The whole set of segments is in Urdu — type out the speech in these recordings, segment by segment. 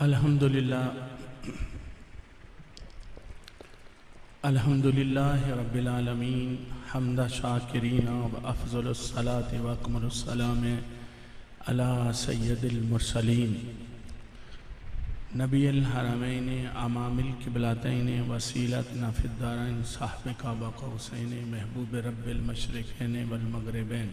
الحمدللہ رب العالمین حمد شاکرین و افضل الصلاة و اکمل السلام علی سید المرسلین نبی الحرمین امام القبلتین وسیلتنا فی الدارین صاحب قاب قوسین محبوب رب المشرقین والمغربین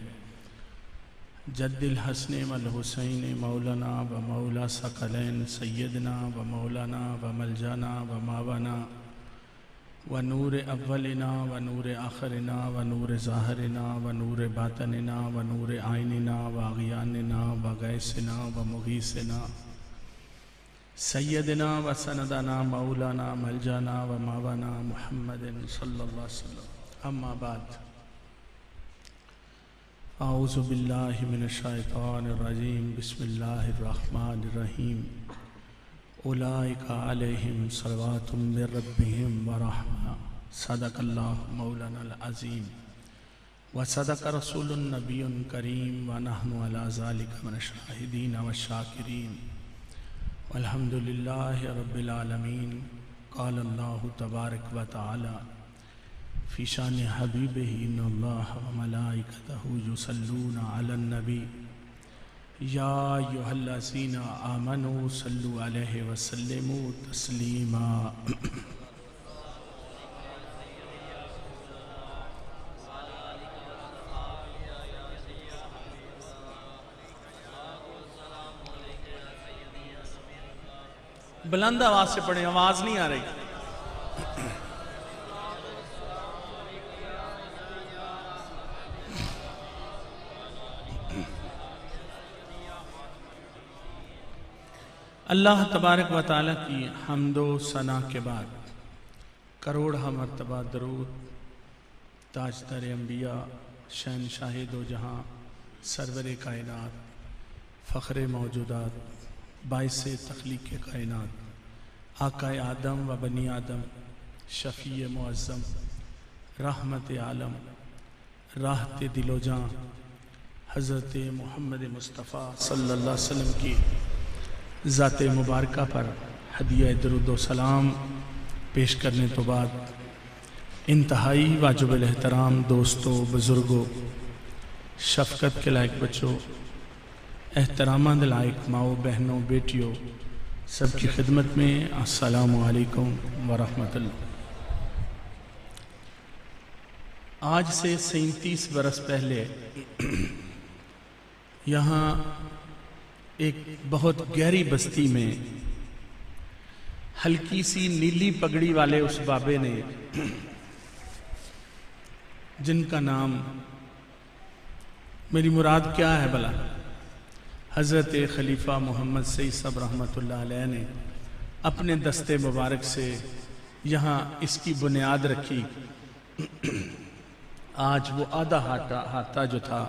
جد الحسن والحسین مولانا و مولا ثقلین سیدنا و مولانا و ملجانا و ماونا و نور اولنا و نور آخرنا و نور ظاہرنا و نور باطننا و نور عیننا و اغیاننا و غیثنا و مغیثنا سیدنا و سندنا مولانا ملجانا و ماونا محمد صلی اللہ علیہ وسلم. اما بعد، اعوذ باللہ من الشیطان الرجیم. بسم اللہ الرحمن الرحیم. اولئک علیہم صلوات من ربہم ورحمہ. صدق اللہ مولانا العظیم وصدق رسول النبی کریم ونحن علی ذلک من الشاہدین والشاکرین والحمدللہ رب العالمین. قال اللہ تبارک و تعالی فی شان حبیبہ ان اللہ وملائکتہ یصلون علی النبی یا ایھا الذین آمنوا صلوا علیہ وسلموا تسلیما. بلند آواز سے پڑھیں، آواز نہیں آ رہی. اللہ تبارک و تعالیٰ کی حمد و ثنا کے بعد کروڑہ مرتبہ درود تاجدار انبیاء شہنشاہ دو جہاں سرور کائنات فخر موجودات باعث تخلیق کائنات آقا آدم و بنی آدم شفیع معظم رحمت عالم راحت دل و جاں حضرت محمد مصطفیٰ صلی اللہ علیہ وسلم کی ذات مبارکہ پر ہدیہ درود و سلام پیش کرنے تو بعد انتہائی واجب الاحترام دوستوں، بزرگوں، شفقت کے لائق بچوں، احترامات لائق ماؤں، بہنوں، بیٹیوں، سب کی خدمت میں السلام علیکم ورحمۃ اللہ. آج سے 37 برس پہلے یہاں ایک بہت گہری بستی میں ہلکی سی نیلی پگڑی والے اس بابے نے، جن کا نام میری مراد کیا ہے بھلا، حضرت خلیفہ محمد سید صاحب رحمۃ اللہ علیہ نے اپنے دستے مبارک سے یہاں اس کی بنیاد رکھی. آج وہ آدھا ہاتھا جو تھا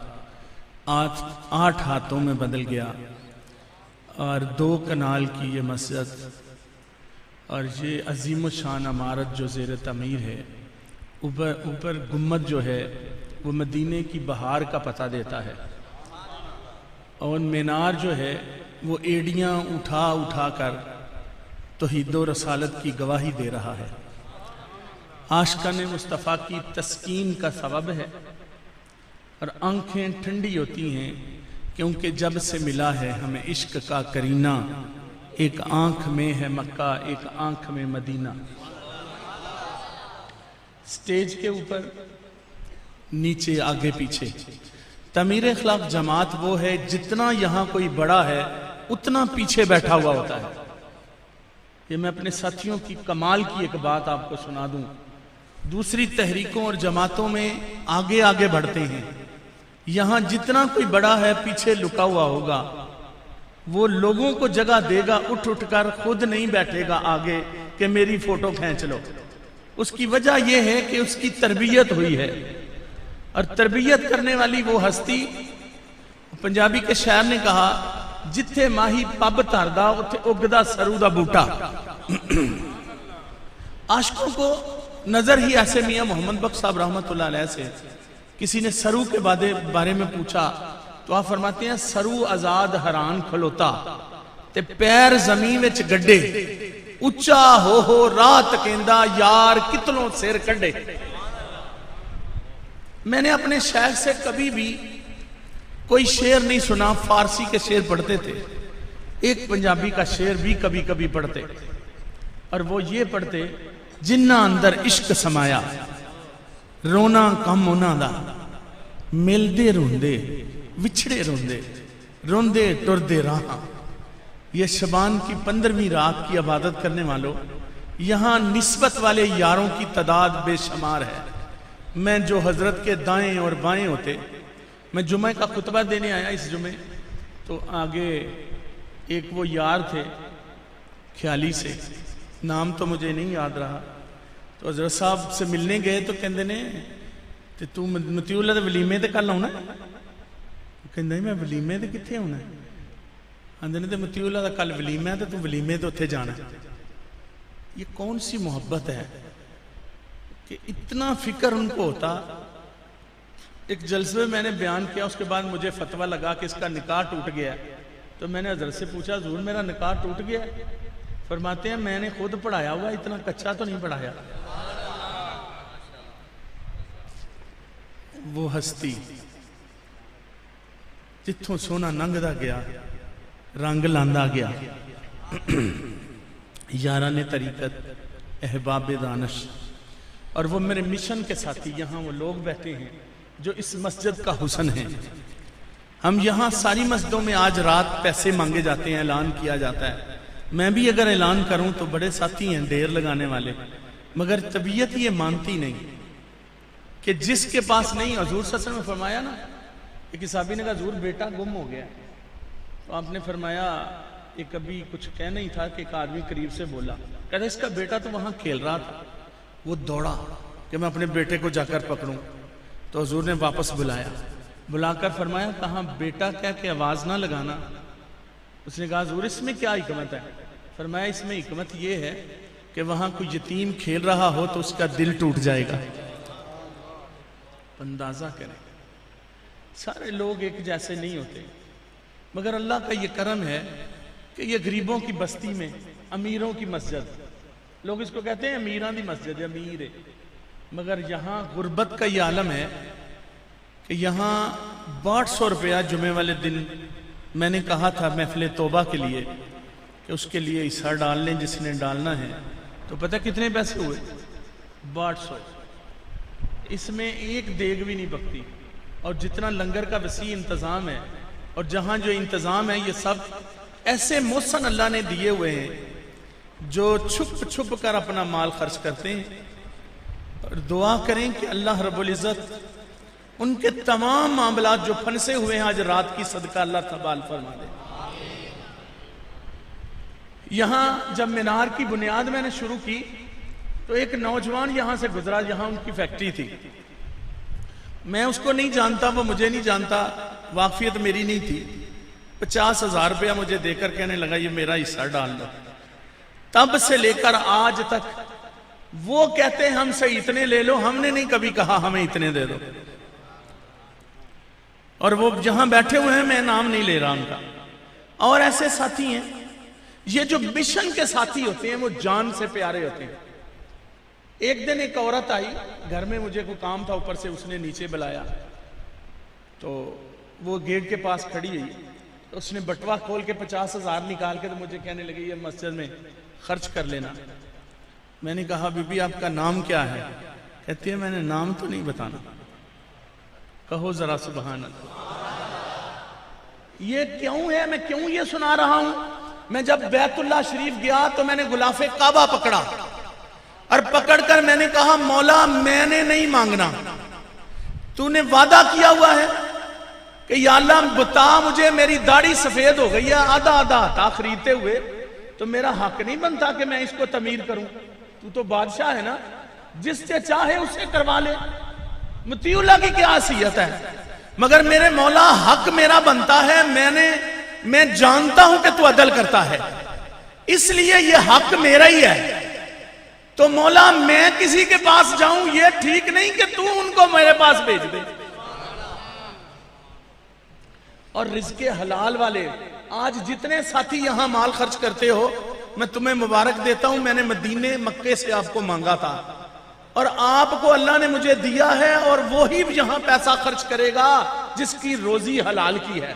8 ہاتھوں میں بدل گیا، اور 2 کنال کی یہ مسجد اور یہ عظیم الشان عمارت جو زیر تعمیر ہے، اوپر گنبد جو ہے وہ مدینے کی بہار کا پتہ دیتا ہے، اور مینار جو ہے وہ ایڑیاں اٹھا کر توحید و رسالت کی گواہی دے رہا ہے. عاشقان مصطفیٰ کی تسکین کا سبب ہے، اور آنکھیں ٹھنڈی ہوتی ہیں کیونکہ جب سے ملا ہے ہمیں عشق کا کرینہ. ایک آنکھ میں ہے مکہ، ایک آنکھ میں مدینہ. سٹیج کے اوپر، نیچے، آگے پیچھے. تعمیر اخلاق جماعت وہ ہے جتنا یہاں کوئی بڑا ہے اتنا پیچھے بیٹھا ہوا ہوتا ہے. یہ میں اپنے ساتھیوں کی کمال کی ایک بات آپ کو سنا دوں. دوسری تحریکوں اور جماعتوں میں آگے آگے بڑھتے ہیں، یہاں جتنا کوئی بڑا ہے پیچھے لکا ہوا ہوگا. وہ لوگوں کو جگہ دے گا، اٹھ کر خود نہیں بیٹھے گا آگے کہ میری فوٹو کھینچ لو. اس کی وجہ یہ ہے کہ اس کی تربیت ہوئی ہے، اور تربیت کرنے والی وہ ہستی. پنجابی کے شاعر نے کہا، جتھے ماہی پب تاردا اتھے اگدا سرو دا بوٹا. عاشقوں کو نظر ہی ایسے میاں محمد بخش صاحب رحمۃ اللہ علیہ سے کسی نے سرو کے بارے میں پوچھا تو آپ فرماتے ہیں، سرو آزاد حران کھلوتا تے پیر زمین وچ گڈے اچا ہو رات کہندا یار کتنوں سر کڈے. میں نے اپنے شیخ سے کبھی بھی کوئی شعر نہیں سنا. فارسی کے شعر پڑھتے تھے, ایک پنجابی کا شعر بھی کبھی کبھی پڑھتے, اور وہ یہ پڑھتے جنہ اندر عشق سمایا رونا کم انہاں دا ملدے روندے وچھڑے روندے روندے ٹردے راہاں. یہ شبان کی 15ویں رات کی عبادت کرنے والوں, یہاں نسبت والے یاروں کی تعداد بے شمار ہے. میں جو حضرت کے دائیں اور بائیں ہوتے, میں جمعہ کا خطبہ دینے آیا اس جمعہ, تو آگے ایک وہ یار تھے خیالی سے, نام تو مجھے نہیں یاد رہا, تو حضرت صاحب سے ملنے گئے تو کہندے نے تے تو مطیع اللہ دے ولیمے تے کل آنا. کہندے میں ولیمے تے کتھے ہونا ہے؟ آندے نے تے مطیع اللہ دا کل ولیمہ ہے تے تو ولیمے تے اتھے جانا. یہ کون سی محبت ہے کہ اتنا فکر ان کو ہوتا. ایک جلسے میں میں نے بیان کیا, اس کے بعد مجھے فتویٰ لگا کہ اس کا نکاح ٹوٹ گیا ہے, تو میں نے حضرت سے پوچھا حضور میرا نکاح ٹوٹ گیا ہے؟ فرماتے ہیں میں نے خود پڑھایا ہوا, اتنا کچا تو نہیں پڑھایا. وہ ہستی جتھوں سونا ننگدا گیا رنگ لاندا گیا, یاران طریقت احباب دانش, اور وہ میرے مشن کے ساتھی یہاں وہ لوگ بیٹھے ہیں جو اس مسجد کا حسن ہے. ہم یہاں ساری مسجدوں میں آج رات پیسے مانگے جاتے ہیں, اعلان کیا جاتا ہے. میں بھی اگر اعلان کروں تو بڑے ساتھی ہیں ڈیر لگانے والے, مگر طبیعت یہ مانتی نہیں کہ جس کے پاس نہیں. حضور صلی اللہ علیہ وسلم نے فرمایا نا, ایک صحابی نے کہا حضور بیٹا گم ہو گیا, تو آپ نے فرمایا یہ کبھی کچھ کہہ نہیں تھا کہ ایک آدمی قریب سے بولا, کہتا اس کا بیٹا تو وہاں کھیل رہا تھا, وہ دوڑا کہ میں اپنے بیٹے کو جا کر پکڑوں. تو حضور نے واپس بلایا, بلا کر فرمایا کہاں بیٹا کہہ کے آواز نہ لگانا. اس نے کہا حضور اس میں کیا حکمت ہے؟ فرمایا اس میں حکمت یہ ہے کہ وہاں کوئی یتیم کھیل رہا ہو تو اس کا دل ٹوٹ جائے گا. اندازہ کریں, سارے لوگ ایک جیسے نہیں ہوتے, مگر اللہ کا یہ کرم ہے کہ یہ غریبوں کی بستی میں امیروں کی مسجد, لوگ اس کو کہتے ہیں امیران دی مسجد, امیر ہے, مگر یہاں غربت کا یہ عالم ہے کہ یہاں 800 روپیہ جمعے والے دن میں نے کہا تھا محفل توبہ کے لیے کہ اس کے لیے حصہ ڈال لیں جس نے ڈالنا ہے, تو پتہ کتنے پیسے ہوئے؟ 800. اس میں ایک دیگ بھی نہیں پکتی, اور جتنا لنگر کا وسیع انتظام ہے, اور جہاں جو انتظام ہے یہ سب ایسے محسن اللہ نے دیے ہوئے ہیں جو چھپ چھپ کر اپنا مال خرچ کرتے ہیں. اور دعا کریں کہ اللہ رب العزت ان کے تمام معاملات جو پھنسے ہوئے ہیں آج رات کی صدقہ اللہ تبال فرما دے. یہاں جب مینار کی بنیاد میں نے شروع کی تو ایک نوجوان یہاں سے گزرا, یہاں ان کی فیکٹری تھی, میں اس کو نہیں جانتا, وہ مجھے نہیں جانتا, واقفیت میری نہیں تھی. 50,000 روپیہ مجھے دے کر کہنے لگا یہ میرا حصہ ڈال دو. تب سے لے کر آج تک وہ کہتے ہیں ہم سے اتنے لے لو, ہم نے نہیں کبھی کہا ہمیں اتنے دے دو. اور وہ جہاں بیٹھے ہوئے ہیں, میں نام نہیں لے رہا ان کا, اور ایسے ساتھی ہیں. یہ جو مشن کے ساتھی ہوتے ہیں وہ جان سے پیارے ہوتے ہیں. ایک دن ایک عورت آئی گھر میں, مجھے کوئی کام تھا اوپر سے, اس نے نیچے بلایا, تو وہ گیٹ کے پاس کھڑی ہوئی, تو اس نے بٹوا کھول کے 50,000 نکال کے تو مجھے کہنے لگی یہ مسجد میں خرچ کر لینا. میں نے کہا بی بی آپ کا نام کیا ہے؟ کہتی ہے میں نے نام تو نہیں بتانا. کہو ذرا سبحان اللہ. یہ کیوں ہے, میں کیوں یہ سنا رہا ہوں؟ میں جب بیت اللہ شریف گیا تو میں نے غلاف کعبہ پکڑا, اور پکڑ کر میں نے کہا مولا میں نے نہیں مانگنا, تو نے وعدہ کیا ہوا ہے کہ یا اللہ بتا مجھے, میری داڑھی سفید ہو گئی ہے, آدھا آدھا آتا خریدتے ہوئے, تو میرا حق نہیں بنتا کہ میں اس کو تعمیر کروں. تو بادشاہ ہے نا, جس سے چاہے اسے کروا لے, مطیع اللہ کی کیا حیثیت ہے, مگر میرے مولا حق میرا بنتا ہے, میں جانتا ہوں کہ تو عدل کرتا ہے, اس لیے یہ حق میرا ہی ہے. تو مولا میں کسی کے پاس جاؤں یہ ٹھیک نہیں کہ تو ان کو میرے پاس بھیج دے. اور رزق حلال والے آج جتنے ساتھی یہاں مال خرچ کرتے ہو میں تمہیں مبارک دیتا ہوں. میں نے مدینے مکے سے آپ کو مانگا تھا اور آپ کو اللہ نے مجھے دیا ہے, اور وہی یہاں پیسہ خرچ کرے گا جس کی روزی حلال کی ہے.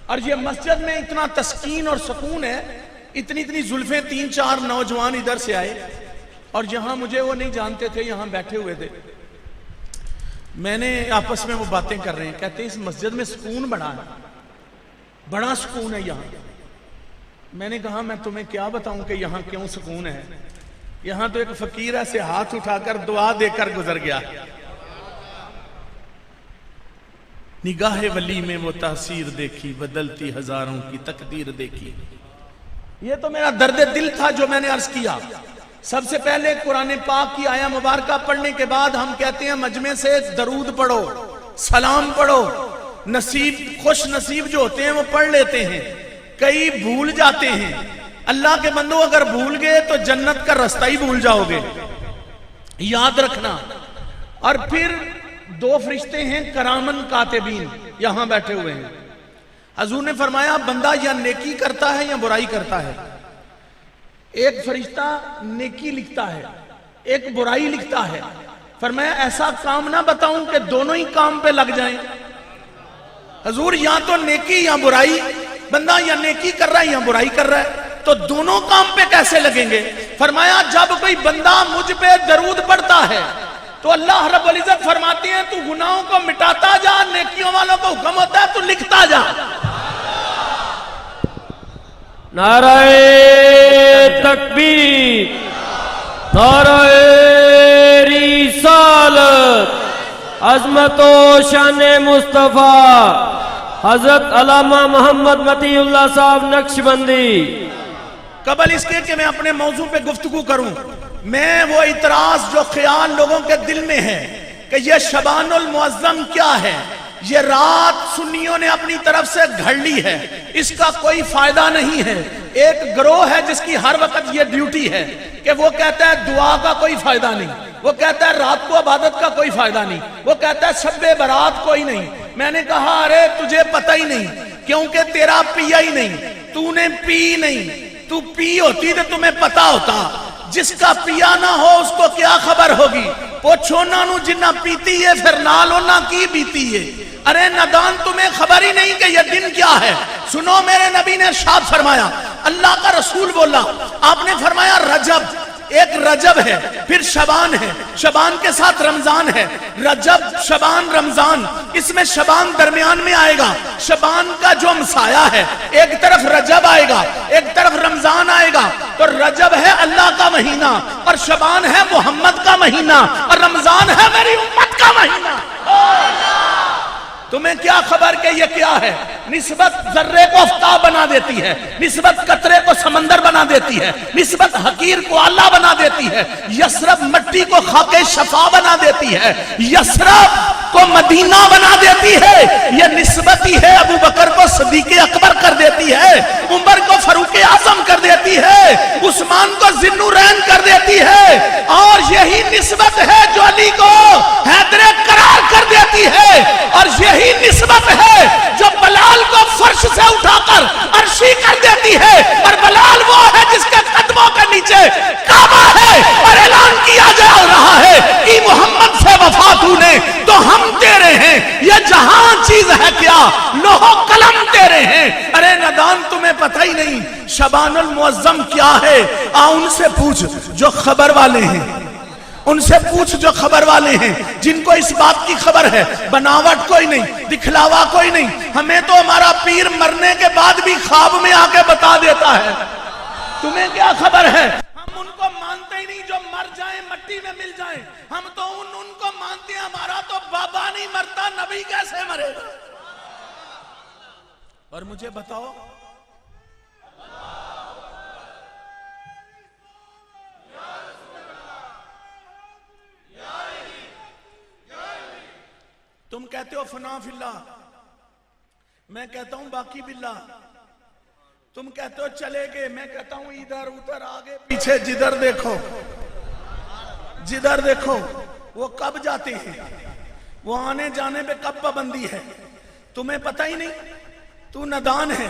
اور یہ مسجد میں اتنا تسکین اور سکون ہے, اتنی اتنی زلفیں 3-4 نوجوان ادھر سے آئے اور یہاں مجھے وہ نہیں جانتے تھے, یہاں بیٹھے ہوئے تھے. میں نے آپس میں وہ باتیں کر رہے ہیں, کہتے ہیں اس مسجد میں سکون بڑا ہے, بڑا سکون ہے یہاں. میں نے کہا میں تمہیں کیا بتاؤں کہ یہاں کیوں سکون ہے. یہاں تو ایک فقیر ایسے ہاتھ اٹھا کر دعا دے کر گزر گیا. نگاہ ولی میں وہ تاثیر دیکھی, بدلتی ہزاروں کی تقدیر دیکھی. یہ تو میرا درد دل تھا جو میں نے عرض کیا. سب سے پہلے قرآن پاک کی آیہ مبارکہ پڑھنے کے بعد ہم کہتے ہیں مجمع سے درود پڑھو, سلام پڑھو. نصیب خوش نصیب جو ہوتے ہیں وہ پڑھ لیتے ہیں, کئی بھول جاتے ہیں. اللہ کے بندو اگر بھول گئے تو جنت کا راستہ ہی بھول جاؤ گے, یاد رکھنا. اور پھر 2 فرشتے ہیں کرامن کاتبین یہاں بیٹھے ہوئے ہیں. حضور نے فرمایا بندہ یا نیکی کرتا ہے یا برائی کرتا ہے. ایک فرشتہ نیکی لکھتا ہے, ایک برائی لکھتا ہے. فرمایا ایسا کام نہ بتاؤں کہ دونوں ہی کام پہ لگ جائیں. حضور یا تو نیکی یا برائی, بندہ یا نیکی کر رہا ہے یا برائی کر رہا ہے, تو دونوں کام پہ کیسے لگیں گے. فرمایا جب کوئی بندہ مجھ پہ درود پڑھتا ہے تو اللہ رب العزت فرماتے ہیں تو گناہوں کو مٹاتا جا, نیکیوں والوں کو حکم ہوتا ہے تو لکھتا جا. نعرہ تکبیر, نعرہ رسالت, عظمت و شان مصطفیٰ حضرت علامہ محمد مطیع اللہ صاحب نقشبندی. قبل اس کے کہ میں اپنے موضوع پہ گفتگو کروں, میں وہ اعتراض جو خیال لوگوں کے دل میں ہے کہ یہ شبان المعظم کیا ہے, یہ رات سنیوں نے اپنی طرف سے گھڑ لی ہے, اس کا کوئی فائدہ نہیں ہے. ایک گروہ ہے جس کی ہر وقت یہ ڈیوٹی ہے کہ وہ کہتا ہے دعا کا کوئی فائدہ نہیں, وہ کہتا ہے رات کو عبادت کا کوئی فائدہ نہیں, وہ کہتا ہے شب برات کوئی نہیں. میں نے کہا ارے تجھے پتہ ہی نہیں, کیونکہ تیرا پیا ہی نہیں, تو نے پی نہیں. تو پی ہوتی تو تمہیں پتا ہوتا, جس کا پیا نہ ہو اس کو کیا خبر ہوگی. پوچھو نہ نو جنہ پیتی ہے پھر نالو نہ کی بیتی ہے. ارے ندان تمہیں خبر ہی نہیں کہ یہ دن کیا ہے. سنو میرے نبی نے ارشاد فرمایا, اللہ کا رسول بولا, آپ نے فرمایا رجب, ایک رجب ہے, پھر شبان ہے, شبان کے ساتھ رمضان ہے. رجب شبان رمضان, اس میں شبان درمیان میں آئے گا. شبان کا جو مسایہ ہے, ایک طرف رجب آئے گا ایک طرف رمضان آئے گا. تو رجب ہے اللہ کا مہینہ, اور شبان ہے محمد کا مہینہ, اور رمضان ہے میری امت کا مہینہ. تمہیں کیا خبر کہ یہ کیا ہے. نسبت ذرے کو آفتاب بنا دیتی ہے, نسبت قطرے کو سمندر بنا دیتی ہے, نسبت حقیر کو اعلیٰ بنا دیتی ہے, یثرب مٹی کو خاک شفا بنا دیتی ہے, یثرب کو مدینہ بنا دیتی ہے. یہ نسبت ہی ہے ابو بکر کو صدیق اکبر کر دیتی ہے, عمر کو فاروق اعظم کر دیتی ہے, عثمان کو ذی النورین کر دیتی ہے, اور یہی نسبت ہے جو علی کو حیدر قرار کر دیتی ہے, اور یہی نسبت ہے جو بلال کو فرش سے اٹھا کر عرشی کر دیتی ہے. اور بلال وہ ہے جس کے قدموں کے نیچے کعبہ ہے, اور اعلان کیا جا رہا ہے کہ محمد سے وفات ہونے تو ہم تیرے ہیں. یہ جہاں چیز ہے کیا, لوح قلم تیرے ہیں. ارے ندان تمہیں پتہ ہی نہیں شبان المعظم کیا ہے. ان سے پوچھ جو خبر والے ہیں, ان سے پوچھ جو خبر والے ہیں, جن کو اس بات کی خبر ہے. بناوٹ کوئی نہیں, دکھلاوا کوئی نہیں. ہمیں تو ہمارا پیر مرنے کے بعد بھی خواب میں آ کے بتا دیتا ہے. تمہیں کیا خبر ہے. ہم ان کو مانتے ہی نہیں جو مر جائیں مٹی میں مل جائیں. ہم تو ان کو مانتے ہیں. ہمارا تو بابا نہیں مرتا, نبی کیسے مرے گا. اور مجھے بتاؤ تم کہتے ہو فنا فی اللہ, میں کہتا ہوں باقی باللہ. تم کہتے ہو چلے گئے, میں کہتا ہوں ادھر ادھر آگے پیچھے جدھر دیکھو جدھر دیکھو. وہ کب جاتے ہیں, وہ آنے جانے پہ کب پابندی ہے. تمہیں پتہ ہی نہیں, تو ندان ہے.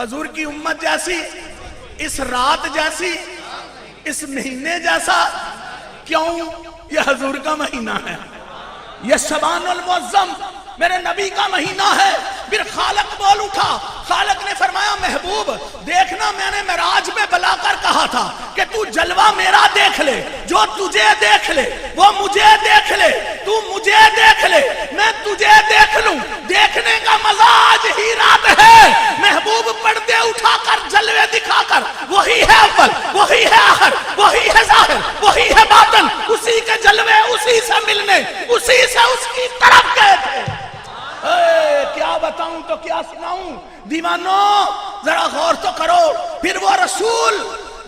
حضور کی امت جیسی، اس رات جیسی، اس مہینے جیسا، کیوں؟ یہ حضور کا مہینہ ہے، یہ شعبان المعظم میرے نبی کا مہینہ ہے۔ پھر خالق بول اٹھا، خالق نے فرمایا محبوب دیکھنا، میں نے معراج میں بلا کر کہا تھا کہ تو جلوہ میرا دیکھ لے، جو تجھے دیکھ لے وہ مجھے دیکھ لے، تو مجھے دیکھ لے میں تجھے دیکھ لوں، دیکھنے کا مزہ آج ہی رات ہے۔ محبوب پردے اٹھا کر جلوے دکھا کر، وہی ہے اول، وہی ہے آخر، وہی ہے ظاہر، وہی ہے باطن، اسی کے جلوے اسی سے ملنے، اسی سے اس کی طرف گئے تھے۔ کیا بتاؤں تو کیا سناؤں، دیوانو ذرا غور تو کرو۔ پھر وہ رسول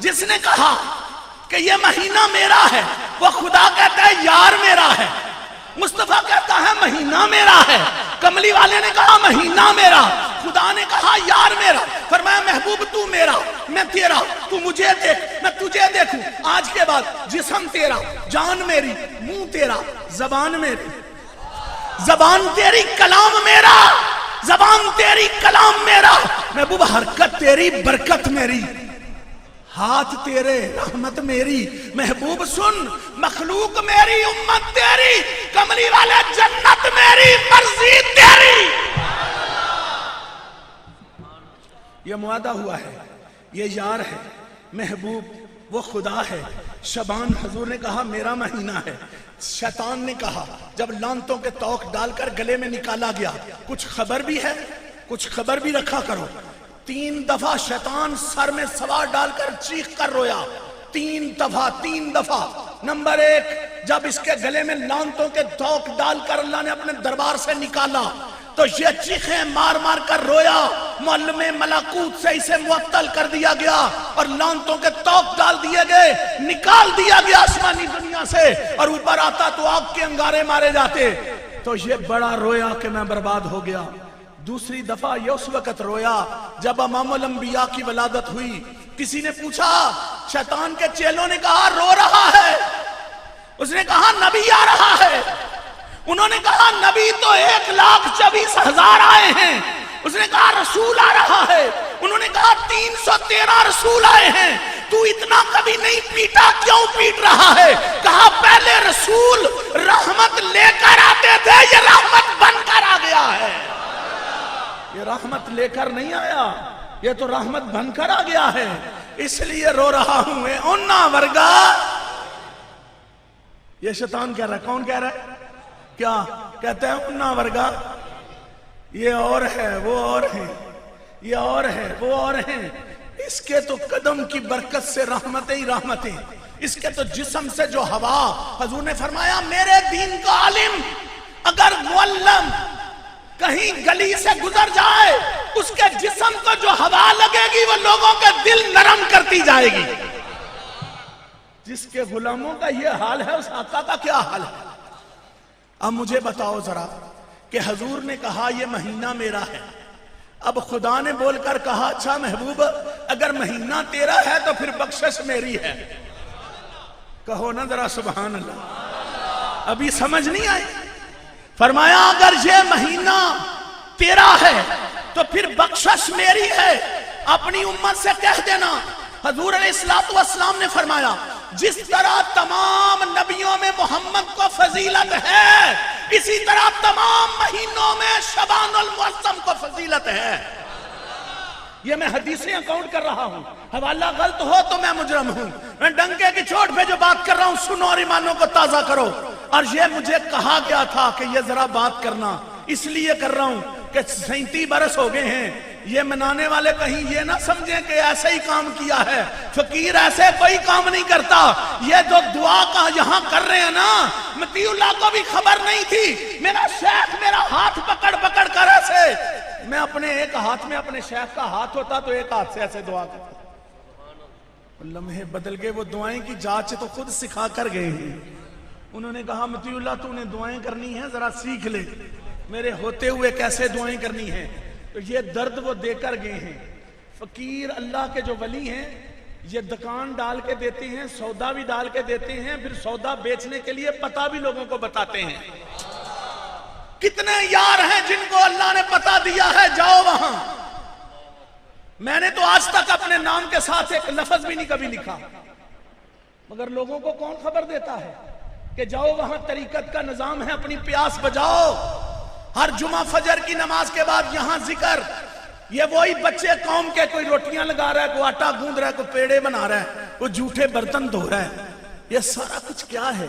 جس نے کہا کہ یہ مہینہ میرا ہے، وہ خدا کہتا ہے یار میرا ہے، مصطفیٰ کہتا ہے مہینہ میرا ہے، کملی والے نے کہا مہینہ میرا، خدا نے کہا یار میرا، فرمایا محبوب تو میرا میں تیرا، تو مجھے دیکھ میں تجھے دیکھوں۔ آج کے بعد جسم تیرا، جان میری، منہ تیرا، زبان میری، زبان تیری کلام میرا، زبان تیری کلام میرا، محبوب حرکت تیری برکت میری، ہاتھ تیرے رحمت میری۔ محبوب سن، مخلوق میری، امت تیری، کملی والے جنت میری، مرضی تیری۔ یہ معاہدہ ہوا ہے، یہ یار ہے، محبوب وہ خدا ہے۔ شعبان حضور نے کہا میرا مہینہ ہے۔ شیطان نے کہا جب لانتوں کے توق ڈال کر گلے میں نکالا گیا، کچھ خبر بھی ہے، کچھ خبر بھی رکھا کرو۔ 3 دفعہ شیطان سر میں سوار ڈال کر چیخ کر رویا، 3 دفعہ۔ نمبر 1 جب اس کے گلے میں لانتوں کے توق ڈال کر اللہ نے اپنے دربار سے نکالا تو یہ چیخیں مار مار کر رویا، معلم ملکوت سے اسے معطل کر دیا گیا اور لانتوں کے توق ڈال دیے گئے، نکال دیا گیا آسمانی دنیا سے، اور اوپر آتا تو آگ کے انگارے مارے جاتے۔ تو یہ بڑا رویا کہ میں برباد ہو گیا۔ دوسری دفعہ یہ اس وقت رویا جب امام الانبیاء کی ولادت ہوئی۔ کسی نے پوچھا، شیطان کے چیلوں نے کہا رو رہا ہے، اس نے کہا نبی آ رہا ہے۔ انہوں نے کہا نبی تو 1,24,000 آئے ہیں۔ اس نے کہا رسول آ رہا ہے۔ انہوں نے کہا 313 رسول آئے ہیں، تو اتنا کبھی نہیں پیٹا، کیوں پیٹ رہا ہے؟ کہا پہلے رسول رحمت لے کر آتے تھے، یہ رحمت بن کر آ گیا ہے۔ یہ رحمت لے کر نہیں آیا، یہ تو رحمت بن کر آ گیا ہے، اس لیے رو رہا ہوں۔ اونا ورگا، یہ شیطان کہہ رہا ہے۔ کون کہہ رہا ہے؟ کیا کہتے ہیں؟ اونا ورگا، یہ اور ہے، وہ اور ہے، یہ اور ہے، وہ اور ہیں۔ اس کے تو قدم کی برکت سے رحمتیں ہی رحمتیں، اس کے تو جسم سے جو ہوا، حضور نے فرمایا میرے دین کا عالم اگر معلم کہیں گلی سے گزر جائے، اس کے جسم کو جو ہوا لگے گی وہ لوگوں کے دل نرم کرتی جائے گی۔ جس کے غلاموں کا یہ حال ہے، اس آقا کا کیا حال ہے؟ اب مجھے بتاؤ ذرا کہ حضور نے کہا یہ مہینہ میرا ہے، اب خدا نے بول کر کہا اچھا محبوب اگر مہینہ تیرا ہے تو پھر بخشش میری ہے۔ کہو نا ذرا سبحان اللہ۔ ابھی سمجھ نہیں آئی؟ فرمایا اگر یہ مہینہ تیرا ہے تو پھر بخشش میری ہے۔ اپنی امت سے کہہ دینا، حضور علیہ السلام نے فرمایا جس طرح تمام نبیوں میں محمد کو فضیلت ہے، اسی طرح تمام مہینوں میں شعبان المعظم کو فضیلت ہے۔ یہ میں حدیثیں اکاؤنٹ کر رہا ہوں، حوالہ غلط ہو تو میں مجرم ہوں۔ میں ڈنکے کی چوٹ پہ جو بات کر رہا ہوں سنو اور ایمانوں کو تازہ کرو۔ اور یہ مجھے کہا گیا تھا کہ یہ ذرا بات کرنا، اس لیے کر رہا ہوں کہ 37 برس ہو گئے ہیں۔ یہ منانے والے کہیں یہ نہ سمجھیں کہ ایسے ہی کام کیا ہے، فقیر ایسے کوئی کام نہیں کرتا۔ یہ جو دعا کا یہاں کر رہے ہیں نا، مطیع اللہ کو بھی خبر نہیں تھی۔ میرا شیخ میرا ہاتھ پکڑ پکڑ کر ایسے، میں اپنے ایک ہاتھ میں اپنے شیخ کا ہاتھ ہوتا تو ایک ہاتھ سے ایسے دعا کرتا۔ لمحے بدل گئے، وہ دعائیں کی جانچ تو خود سکھا کر گئے ہیں۔ انہوں نے کہا مطیع اللہ تو نے دعائیں کرنی ہیں ذرا سیکھ لے، میرے ہوتے ہوئے کیسے دعائیں کرنی ہیں۔ تو یہ درد وہ دے کر گئے ہیں۔ فقیر اللہ کے جو ولی ہیں یہ دکان ڈال کے دیتے ہیں، سودا بھی ڈال کے دیتے ہیں، پھر سودا بیچنے کے لیے پتہ بھی لوگوں کو بتاتے ہیں۔ کتنے یار ہیں جن کو اللہ نے پتہ دیا ہے جاؤ وہاں، میں نے تو آج تک اپنے نام کے ساتھ ایک لفظ بھی نہیں کبھی لکھا، مگر لوگوں کو کون خبر دیتا ہے کہ جاؤ وہاں طریقت کا نظام ہے، اپنی پیاس بجاؤ، ہر جمعہ فجر کی نماز کے بعد یہاں ذکر۔ یہ وہی بچے قوم کے، کوئی روٹیاں لگا رہا ہے، کوئی آٹا گوندھ رہا ہے، کوئی پیڑے بنا رہا ہے، کوئی جھوٹے برتن دھو رہا ہے، یہ سارا کچھ کیا ہے؟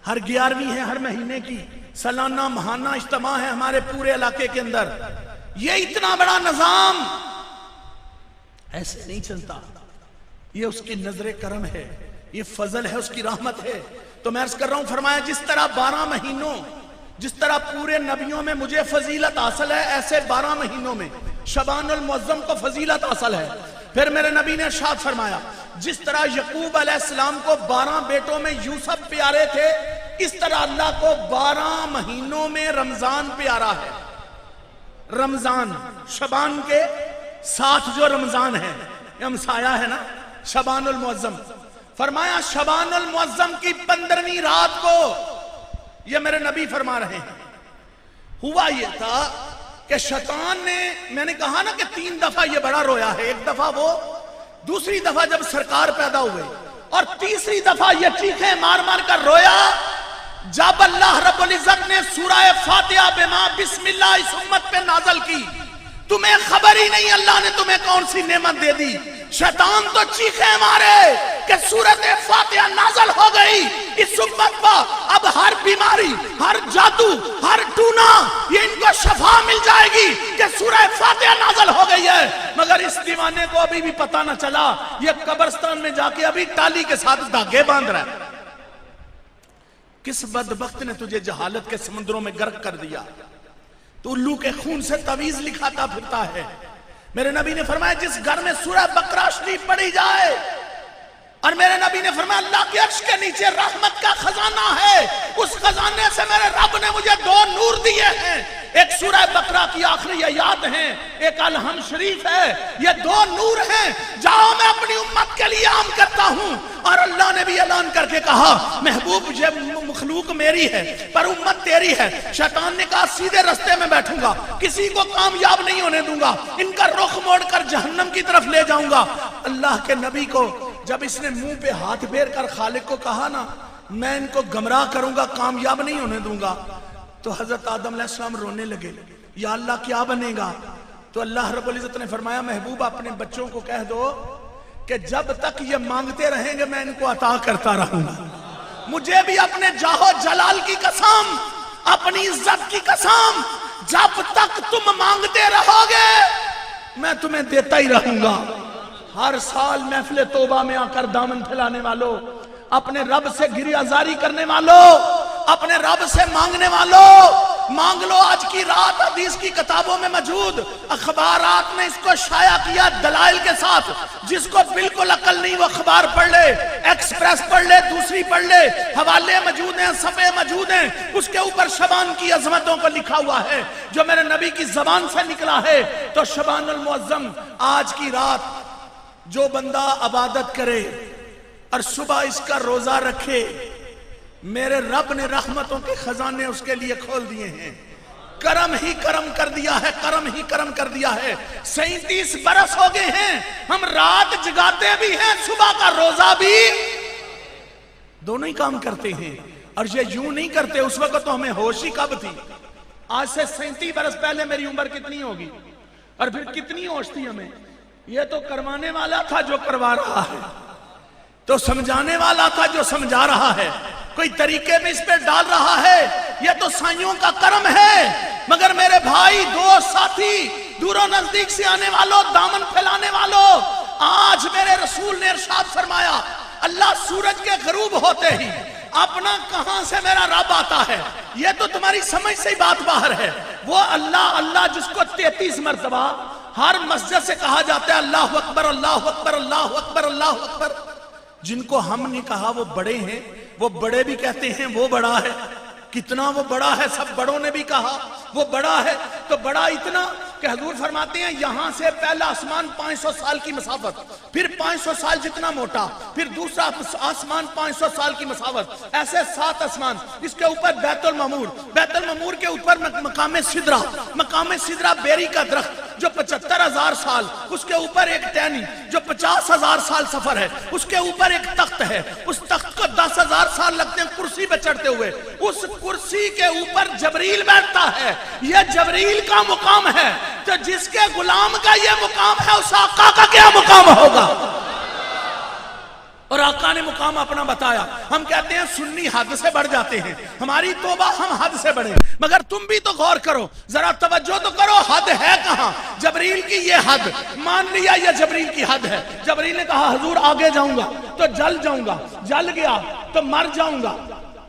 ہر 11ویں ہے ہر مہینے کی، سالانہ ماہانہ اجتماع ہے ہمارے پورے علاقے کے اندر۔ یہ اتنا بڑا نظام ایسے نہیں چلتا، یہ اس کی نظر کرم ہے، یہ فضل ہے، اس کی رحمت ہے۔ تو میں عرض کر رہا ہوں، فرمایا جس طرح 12 مہینوں، جس طرح پورے نبیوں میں مجھے فضیلت حاصل ہے، ایسے 12 مہینوں میں شعبان المعظم کو فضیلت حاصل ہے۔ پھر میرے نبی نے ارشاد فرمایا جس طرح یعقوب علیہ السلام کو 12 بیٹوں میں یوسف پیارے تھے، اس طرح اللہ کو 12 مہینوں میں رمضان پیارا ہے۔ رمضان شعبان کے ساتھ جو رمضان ہے، یہ ہمسایہ ہے نا، شعبان المعظم۔ فرمایا شعبان المعظم کی 15ویں رات کو، یہ میرے نبی فرما رہے ہیں، ہوا یہ تھا کہ شیطان نے، میں نے کہا نا کہ 3 دفعہ یہ بڑا رویا ہے، ایک دفعہ وہ، دوسری دفعہ جب سرکار پیدا ہوئے، اور تیسری دفعہ یہ چیخیں مار مار کر رویا جب اللہ رب العزت نے سورہ فاتحہ بما بسم اللہ اس امت پہ نازل کی۔ تمہیں خبر ہی نہیں اللہ نے تمہیں کون سی نعمت دے دی۔ شیطان تو چیخیں مارے کہ سورۃ فاتحہ نازل ہو گئی اس امت پر، اب ہر بیماری، ہر جادو، ہر ٹونا، یہ ان کو شفا مل جائے گی کہ سورہ فاتحہ نازل ہو گئی ہے۔ مگر اس دیوانے کو ابھی بھی پتہ نہ چلا، یہ قبرستان میں جا کے ابھی ٹالی کے ساتھ دھاگے باندھ رہا ہے۔ کس بدبخت نے تجھے جہالت کے سمندروں میں غرق کر دیا؟ تو الو کے خون سے تعویذ لکھاتا پھرتا ہے۔ میرے نبی نے فرمایا جس گھر میں سورہ بقرہ شریف پڑھی جائے، اور میرے نبی نے فرمایا اللہ کے عرش کے نیچے رحمت کا خزانہ ہے، اس خزانے سے میرے رب نے مجھے 2 نور دیے ہیں، ایک سورہ بقرہ کی آخری آیات ہیں، ایک الحمد شریف ہے، یہ 2 نور ہیں، جاؤ میں اپنی امت کے لیے عام کرتا ہوں۔ اور اللہ نے بھی اعلان کر کے کہا محبوب یہ مخلوق میری ہے پر امت تیری ہے۔ شیطان نے کہا سیدھے رستے میں بیٹھوں گا، کسی کو کامیاب نہیں ہونے دوں گا، ان کا رخ موڑ کر جہنم کی طرف لے جاؤں گا۔ اللہ کے نبی کو جب اس نے منہ پہ ہاتھ پھیر کر خالق کو کہا نا میں ان کو گمراہ کروں گا، کامیاب نہیں ہونے دوں گا، تو حضرت آدم علیہ السلام رونے لگے، یا اللہ کیا بنے گا؟ تو اللہ رب العزت نے فرمایا محبوب اپنے بچوں کو کہہ دو کہ جب تک یہ مانگتے رہیں گے میں ان کو عطا کرتا رہوں گا۔ مجھے بھی اپنے جاہو جلال کی قسم، اپنی عزت کی قسم، جب تک تم مانگتے رہو گے میں تمہیں دیتا ہی رہوں گا۔ ہر سال محفل توبہ میں آ کر دامن پھیلانے والوں، اپنے رب سے گریہ زاری کرنے والوں، اپنے رب سے مانگنے والوں، مانگ لو۔ آج کی رات حدیث کی کتابوں میں موجود، اخبارات میں اس کو شائع کیا دلائل کے ساتھ، جس کو بالکل عقل نہیں وہ اخبار پڑھ لے، ایکسپریس پڑھ لے، دوسری پڑھ لے، حوالے موجود ہیں، صفحے موجود ہیں، اس کے اوپر شعبان کی عظمتوں کو لکھا ہوا ہے جو میرے نبی کی زبان سے نکلا ہے۔ تو شعبان المعظم آج کی رات جو بندہ عبادت کرے اور صبح اس کا روزہ رکھے، میرے رب نے رحمتوں کے خزانے اس کے لیے کھول دیے ہیں۔ کرم ہی کرم کر دیا ہے، کرم ہی کرم کر دیا ہے۔ 37 برس ہو گئے ہیں، ہم رات جگاتے بھی ہیں، صبح کا روزہ بھی، دونوں ہی کام کرتے ہیں۔ اور یہ یوں نہیں کرتے، اس وقت تو ہمیں ہوش ہی کب تھی؟ آج سے 37 برس پہلے میری عمر کتنی ہوگی، اور پھر کتنی ہوش تھی ہمیں؟ یہ تو کروانے والا تھا جو کروا رہا ہے، تو سمجھانے والا تھا جو سمجھا رہا ہے، کوئی طریقے میں اس پہ ڈال رہا ہے، یہ تو سائیوں کا کرم ہے۔ مگر میرے بھائی، دوست، ساتھی، دور و نزدیک سے آنے والوں، دامن پھیلانے والوں، آج میرے رسول نے ارشاد فرمایا اللہ سورج کے غروب ہوتے ہی اپنا کہاں سے میرا رب آتا ہے، یہ تو تمہاری سمجھ سے ہی بات باہر ہے۔ وہ اللہ اللہ جس کو 33 مرتبہ ہر مسجد سے کہا جاتا ہے اللہ اکبر اللہ اکبر اللہ اکبر اللہ اکبر، جن کو ہم نے کہا وہ بڑے ہیں، وہ بڑے بھی کہتے ہیں وہ بڑا ہے۔ کتنا وہ بڑا ہے، سب بڑوں نے بھی کہا وہ بڑا ہے، تو بڑا اتنا کہ حضور فرماتے ہیں یہاں سے پہلا آسمان 500 سال کی مسافت، پھر 500 سال جتنا موٹا، پھر دوسرا آسمان 500 سال کی مسافت، ایسے 7 آسمان، اس کے اوپر بیت المعمور، بیت المعمور کے اوپر مقام سدرہ، مقام سدرہ بیری کا درخت، جو 75,000 سال، اس کے اوپر ایک ٹہنی جو 50,000 سال سفر ہے، اس کے اوپر ایک تخت ہے، اس تخت کو 10,000 سال لگتے ہیں کرسی پہ چڑھتے ہوئے، اس کرسی کے اوپر جبریل بیٹھتا ہے، یہ جبریل کا مقام ہے، تو جس کے غلام کا یہ مقام ہے اس آقا کا کیا مقام ہوگا؟ اور آقا نے مقام اپنا بتایا. ہم کہتے ہیں سنی حد سے بڑھ جاتے ہیں، ہماری توبہ ہم حد سے بڑھیں، مگر تم بھی تو غور کرو، ذرا توجہ تو کرو، حد ہے کہاں؟ جبریل کی یہ حد مان لیا، یہ جبریل کی حد ہے. جبریل نے کہا حضور آگے جاؤں گا تو جل جاؤں گا، جل گیا تو مر جاؤں گا،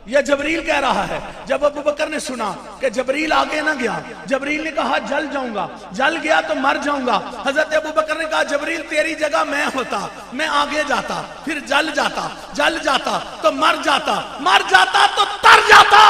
یہ جبریل کہہ رہا ہے. جب ابو بکر نے سنا کہ جبریل آگے نہ گیا، جبریل نے کہا جل جاؤں گا، جل گیا تو مر جاؤں گا. حضرت ابو بکر نے کہا جبریل تیری جگہ میں ہوتا، میں آگے جاتا، پھر جل جاتا، جل جاتا تو مر جاتا، مر جاتا تو تر جاتا،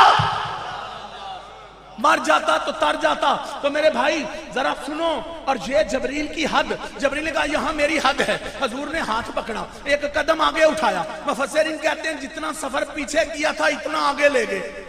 مر جاتا تو تر جاتا. تو میرے بھائی ذرا سنو، اور یہ جبریل کی حد. جبریل نے کہا یہاں میری حد ہے. حضور نے ہاتھ پکڑا، ایک قدم آگے اٹھایا. مفسرین کہتے ہیں جتنا سفر پیچھے کیا تھا اتنا آگے لے گئے.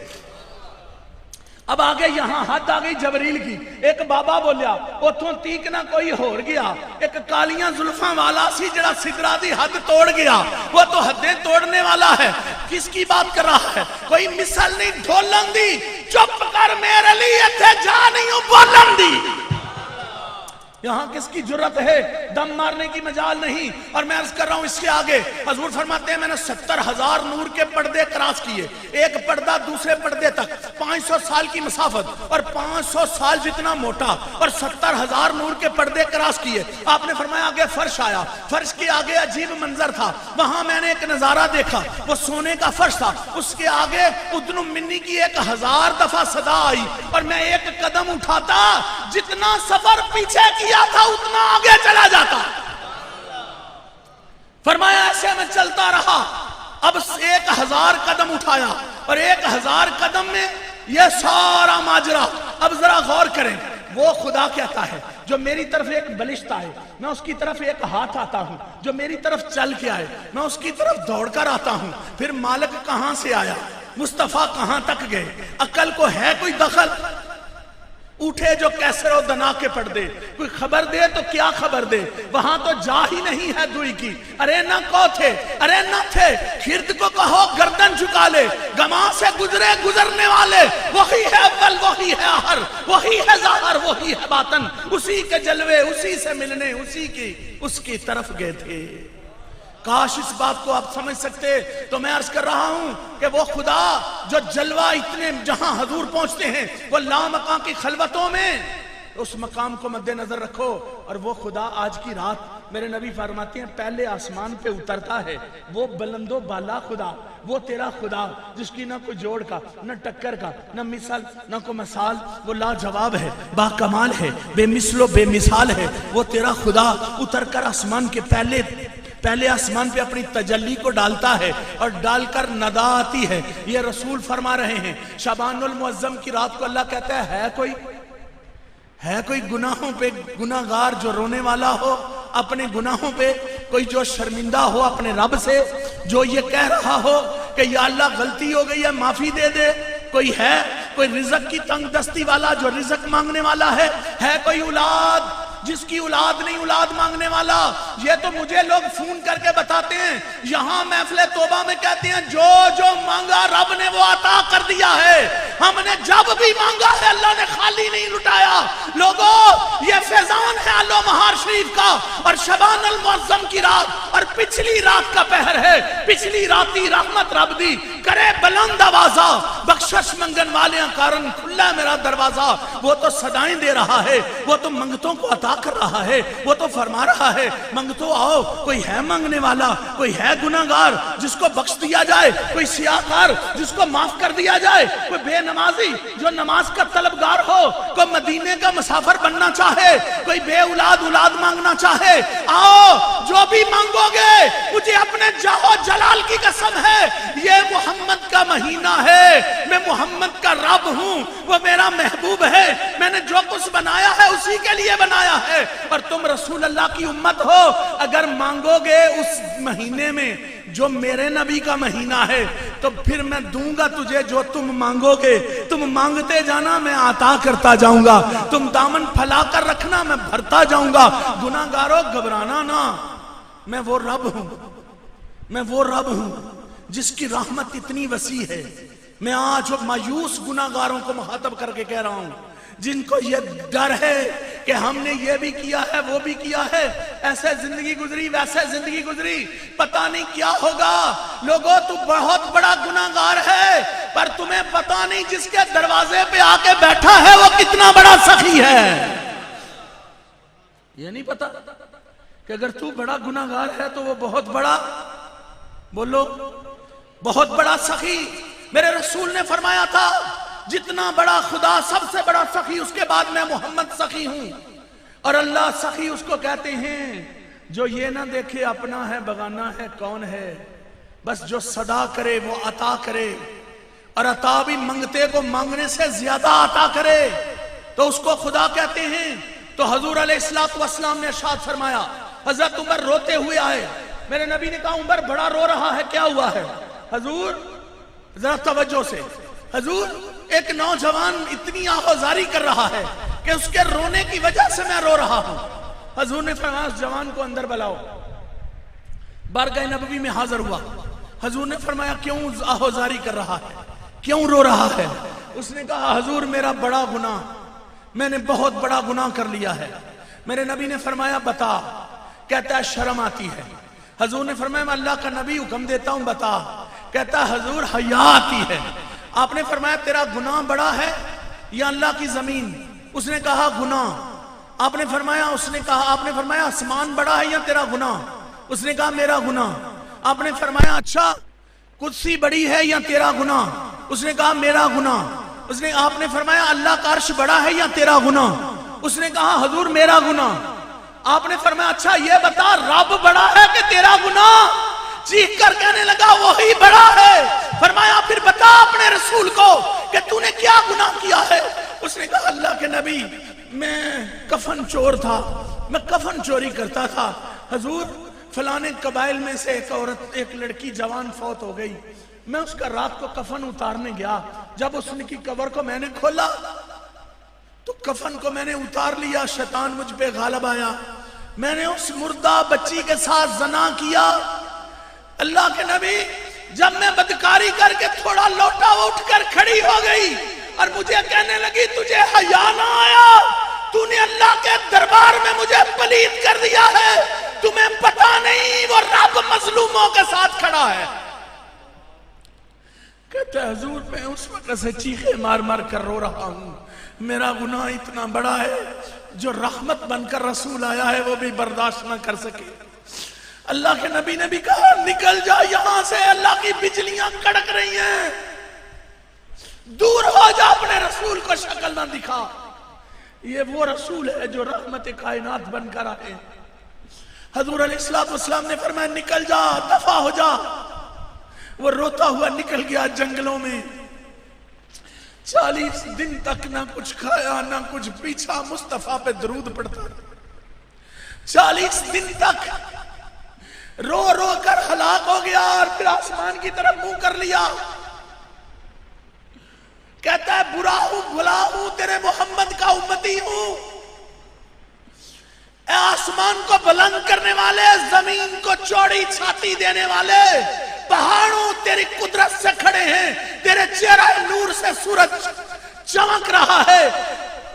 اب آگے یہاں حد آ گئی جبریل کی. ایک بابا بولیا اتھوں تیک نہ کوئی ہور گیا، ایک کالیاں زلفاں والا سی جڑا سدرا دی حد توڑ گیا، وہ تو حدیں توڑنے والا ہے. کس کی بات کر رہا ہے؟ کوئی مثل نہیں ڈھولن دی، چپ کر میرے لیے تھے جا نہیں ہوں بولن دی. یہاں کس کی جرت ہے؟ دم مارنے کی مجال نہیں. اور میں عرض کر رہا ہوں اس کے آگے حضور فرماتے ہیں میں نے 70,000 نور کے پردے کراس کیے، ایک پردہ دوسرے پردے تک 500 سال کی مسافت اور 500 سال جتنا موٹا، اور 70,000 نور کے پردے کراس کیے. آپ نے فرمایا آگے فرش آیا، فرش کے آگے عجیب منظر تھا. وہاں میں نے ایک نظارہ دیکھا، وہ سونے کا فرش تھا، اس کے آگے ادن منی کی 1000 دفعہ صدا آئی، اور میں ایک قدم اٹھاتا جتنا سفر پیچھے کیا تھا اتنا آگے چلا جاتا. فرمایا ایسے میں چلتا رہا. اب 1000 قدم اٹھایا اور 1000 قدم میں یہ سارا ماجرا. اب ذرا غور کریں، وہ خدا کہتا ہے جو میری طرف ایک بلشت آئے میں اس کی طرف ایک ہاتھ آتا ہوں، جو میری طرف چل کے آئے میں اس کی طرف دوڑ کر آتا ہوں. پھر مالک کہاں سے آیا، مصطفیٰ کہاں تک گئے، عقل کو ہے کوئی دخل؟ اٹھے جو کیسر و دنا کے پردے، کوئی خبر دے تو کیا خبر دے، وہاں تو جا ہی نہیں ہے دوئی کی. ارے نہ کو تھے، ارے نہ تھے، خرد کو کہو گردن جھکا لے. گما سے گزرے گزرنے والے، وہی ہے اول، وہی ہے آخر، وہی ہے ظاہر، وہی ہے باطن. اسی کے جلوے، اسی سے ملنے، اسی کی اس کی طرف گئے تھے. کاش اس بات کو آپ سمجھ سکتے. تو میں عرض کر رہا ہوں کہ وہ خدا جو جلوہ اتنے جہاں حضور پہنچتے ہیں وہ لامکان کی خلوتوں میں، اس مقام کو مد نظر رکھو. اور وہ خدا آج کی رات میرے نبی فرماتے ہیں پہلے آسمان پہ اترتا ہے. وہ بلند و بالا خدا، وہ تیرا خدا جس کی نہ کوئی جوڑ کا، نہ ٹکر کا، نہ مثال، نہ کوئی مثال. وہ لاجواب ہے، با کمال ہے، بے مثل و بے مثال ہے. وہ تیرا خدا اتر کر آسمان کے پہلے آسمان پہ اپنی تجلی کو ڈالتا ہے اور ڈال کر ندا آتی ہے. یہ رسول فرما رہے ہیں شعبان المعظم کی رات کو اللہ کہتا ہے کوئی گناہوں پہ گناہگار جو رونے والا ہو اپنے گناہوں پہ، کوئی جو شرمندہ ہو اپنے رب سے، جو یہ کہہ رہا ہو کہ یا اللہ غلطی ہو گئی ہے معافی دے دے. کوئی ہے کوئی رزق کی تنگ دستی والا جو رزق مانگنے والا ہے کوئی اولاد جس کی اولاد نہیں اولاد مانگنے والا. یہ تو مجھے لوگ فون کر کے بتاتے ہیں، یہاں محفل توبہ میں کہتے ہیں جو جو مانگا رب نے وہ عطا کر دیا ہے. ہم نے جب بھی مانگا ہے اللہ نے خالی نہیں لٹایا. لوگوں یہ فیضان ہے علو مہار شریف کا اور شبان المعظم کی رات اور پچھلی رات کا پہر ہے. پچھلی راتی رحمت رب دی کرے بلند آوازہ، بخشش منگن والے کارن کھلا میرا دروازہ. وہ تو صدائیں دے رہا ہے، وہ تو منگتوں کو عطا کر رہا ہے. وہ تو فرما رہا ہے منگتو آؤ. کوئی ہے مانگنے والا، کوئی ہے گناہگار جس کو بخش دیا جائے، کوئی سیاکار جس کو معاف کر دیا جائے، کوئی بے نمازی جو نماز کا طلبگار ہو، کوئی مدینے کا مسافر بننا چاہے، کوئی بے اولاد مانگنا چاہے. آؤ جو بھی مانگو گے مجھے اپنے جاہو جلال کی قسم ہے یہ محمد کا مہینہ ہے. میں محمد کا رب ہوں، وہ میرا محبوب ہے. میں نے جو کچھ بنایا ہے اسی کے لیے بنایا ہے. اور تم رسول اللہ کی امت ہو، اگر مانگو گے اس مہینے میں جو میرے نبی کا مہینہ ہے، تو پھر میں دوں گا تجھے جو تم مانگو گے. تم مانگتے جانا میں عطا کرتا جاؤں گا. تم دامن پھیلا کر رکھنا میں بھرتا جاؤں گا. گناہگاروں گھبرانا نہ. میں وہ رب ہوں, میں وہ رب ہوں جس کی رحمت اتنی وسیع ہے. میں آج مایوس گناہگاروں کو مخاطب کر کے کہہ رہا ہوں جن کو یہ ڈر ہے کہ ہم نے یہ بھی کیا ہے وہ بھی کیا ہے, ایسے زندگی گزری ویسے زندگی گزری, پتہ نہیں کیا ہوگا. لوگوں تو بہت بڑا گناہگار ہے پر تمہیں پتہ نہیں جس کے دروازے پہ آ کے بیٹھا ہے وہ کتنا بڑا سخی ہے. یہ نہیں پتا کہ اگر تو بڑا گناہگار ہے تو وہ بہت بڑا, بولو, بہت بڑا سخی. میرے رسول نے فرمایا تھا جتنا بڑا خدا سب سے بڑا سخی, اس کے بعد میں محمد سخی ہوں. اور اللہ سخی اس کو کہتے ہیں جو یہ نہ دیکھے اپنا ہے بغانہ ہے کون ہے, بس جو صدا کرے وہ عطا کرے, اور عطا بھی منگتے کو مانگنے سے زیادہ عطا کرے, تو اس کو خدا کہتے ہیں. تو حضور علیہ السلام نے ارشاد فرمایا, حضرت عمر روتے ہوئے آئے. میرے نبی نے کہا عمر بڑا رو رہا ہے, کیا ہوا ہے؟ حضور ذرا توجہ سے, حضور ایک نوجوان اتنی آہوزاری کر رہا ہے کہ اس کے رونے کی وجہ سے میں رو رہا ہوں. حضور نے فرمایا اس جوان کو اندر بلاؤ. بارگاہ نبوی میں حاضر ہوا. حضور نے فرمایا کیوں آہوزاری کر رہا ہے, کیوں رو رہا ہے؟ اس نے کہا حضور میرا بڑا گناہ, میں نے بہت بڑا گناہ کر لیا ہے. میرے نبی نے فرمایا بتا. کہتا ہے شرم آتی ہے. حضور نے فرمایا میں اللہ کا نبی حکم دیتا ہوں بتا. کہتا ہے حضور حیا آتی ہے. آپ نے فرمایا تیرا گناہ بڑا ہے یا اللہ کی زمین؟ اس نے کہا گناہ. آپ نے فرمایا آسمان بڑا ہے یا تیرا گناہ؟ اس نے کہا میرا گناہ. آپ نے فرمایا اچھا کرسی بڑی ہے یا تیرا گناہ؟ اس نے کہا میرا گناہ. آپ نے فرمایا اللہ کا عرش بڑا ہے یا تیرا گناہ؟ اس نے کہا حضور میرا گناہ. آپ نے فرمایا اچھا یہ بتا رب بڑا ہے کہ تیرا گناہ؟ چیخ کر کہنے لگا وہی بڑا ہے. فرمایا پھر بتا اپنے رسول کو کہ تو نے کیا گناہ کیا ہے. اس نے کہا اللہ کے نبی میں کفن چور تھا, میں کفن چوری کرتا تھا. حضور فلانے قبائل میں سے ایک لڑکی جوان فوت ہو گئی, میں اس کا رات کو کفن اتارنے گیا. جب اس کی قبر کو میں نے کھولا تو کفن کو میں نے اتار لیا, شیطان مجھ پہ غالب آیا, میں نے اس مردہ بچی کے ساتھ زنا کیا. اللہ کے نبی جب میں بدکاری کر کے تھوڑا لوٹا اٹھ کر کھڑی ہو گئی اور مجھے کہنے لگی تجھے حیا نہ آیا, تو نے اللہ کے دربار میں مجھے پلید کر دیا ہے, تمہیں پتہ نہیں وہ رب مظلوموں کے ساتھ کھڑا ہے. کہتا ہے حضور میں اس وقت سے چیخے مار مار کر رو رہا ہوں, میرا گناہ اتنا بڑا ہے جو رحمت بن کر رسول آیا ہے وہ بھی برداشت نہ کر سکے. اللہ کے نبی نے بھی کہا نکل جا یہاں سے, اللہ کی بجلیاں کڑک رہی ہیں, دور ہو جا, اپنے رسول کو شکل نہ دکھا. یہ وہ رسول ہے جو رحمت کائنات بن کر آئے. حضور علیہ السلام نے فرمایا نکل جا, دفع ہو جا. وہ روتا ہوا نکل گیا جنگلوں میں. 40 دن تک نہ کچھ کھایا نہ کچھ پیچھا, مصطفیٰ پہ درود پڑتا. 40 دن تک رو رو کر ہلاک ہو گیا اور پھر آسمان کی طرف منہ کر لیا. کہتا ہے برا ہوں بھلا ہوں تیرے محمد کا امتی ہوں. اے آسمان کو بلند کرنے والے, زمین کو چوڑی چھاتی دینے والے, پہاڑوں تیری قدرت سے کھڑے ہیں, تیرے چہرہ نور سے سورج چمک رہا ہے.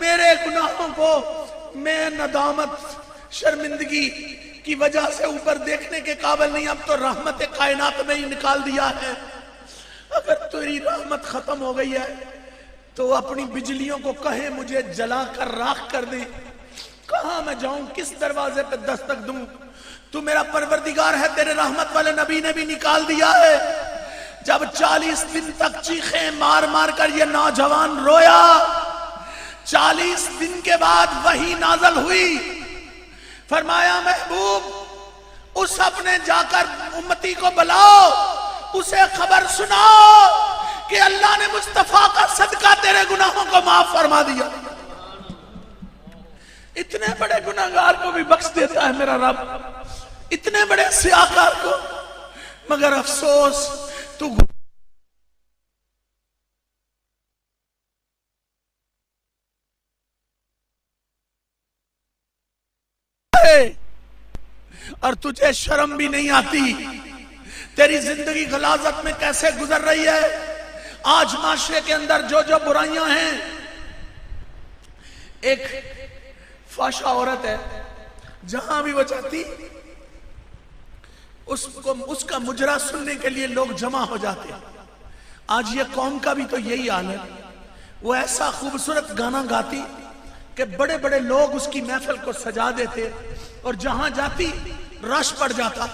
میرے گناہوں کو میں ندامت شرمندگی کی وجہ سے اوپر دیکھنے کے قابل نہیں, اب تو رحمت کائنات میں ہی نکال دیا ہے. اگر تیری رحمت ختم ہو گئی ہے تو اپنی بجلیوں کو کہے مجھے جلا کر راکھ کر دے. کہاں میں جاؤں, کس دروازے پہ دستک دوں؟ تو میرا پروردگار ہے, تیرے رحمت والے نبی نے بھی نکال دیا ہے. جب 40 دن تک چیخیں مار مار کر یہ نوجوان رویا, 40 دن کے بعد وحی نازل ہوئی. فرمایا محبوب اس اپنے جا کر امتی کو بلاؤ, اسے خبر سناؤ کہ اللہ نے مصطفیٰ کا صدقہ تیرے گناہوں کو معاف فرما دیا. اتنے بڑے گناہگار کو بھی بخش دیتا ہے میرا رب, اتنے بڑے سیاہکار کو. مگر افسوس تو اور تجھے شرم بھی نہیں آتی؟ تیری زندگی غلاظت میں کیسے گزر رہی ہے؟ آج معاشرے کے اندر جو جو برائیاں ہیں، ایک فاشا عورت ہے، جہاں بھی وہ جاتی اس کا مجرا سننے کے لیے لوگ جمع ہو جاتے ہیں۔ آج یہ قوم کا بھی تو یہی حال ہے۔ وہ ایسا خوبصورت گانا گاتی کہ بڑے بڑے لوگ اس کی محفل کو سجا دیتے، اور جہاں جاتی رش پڑ جاتا،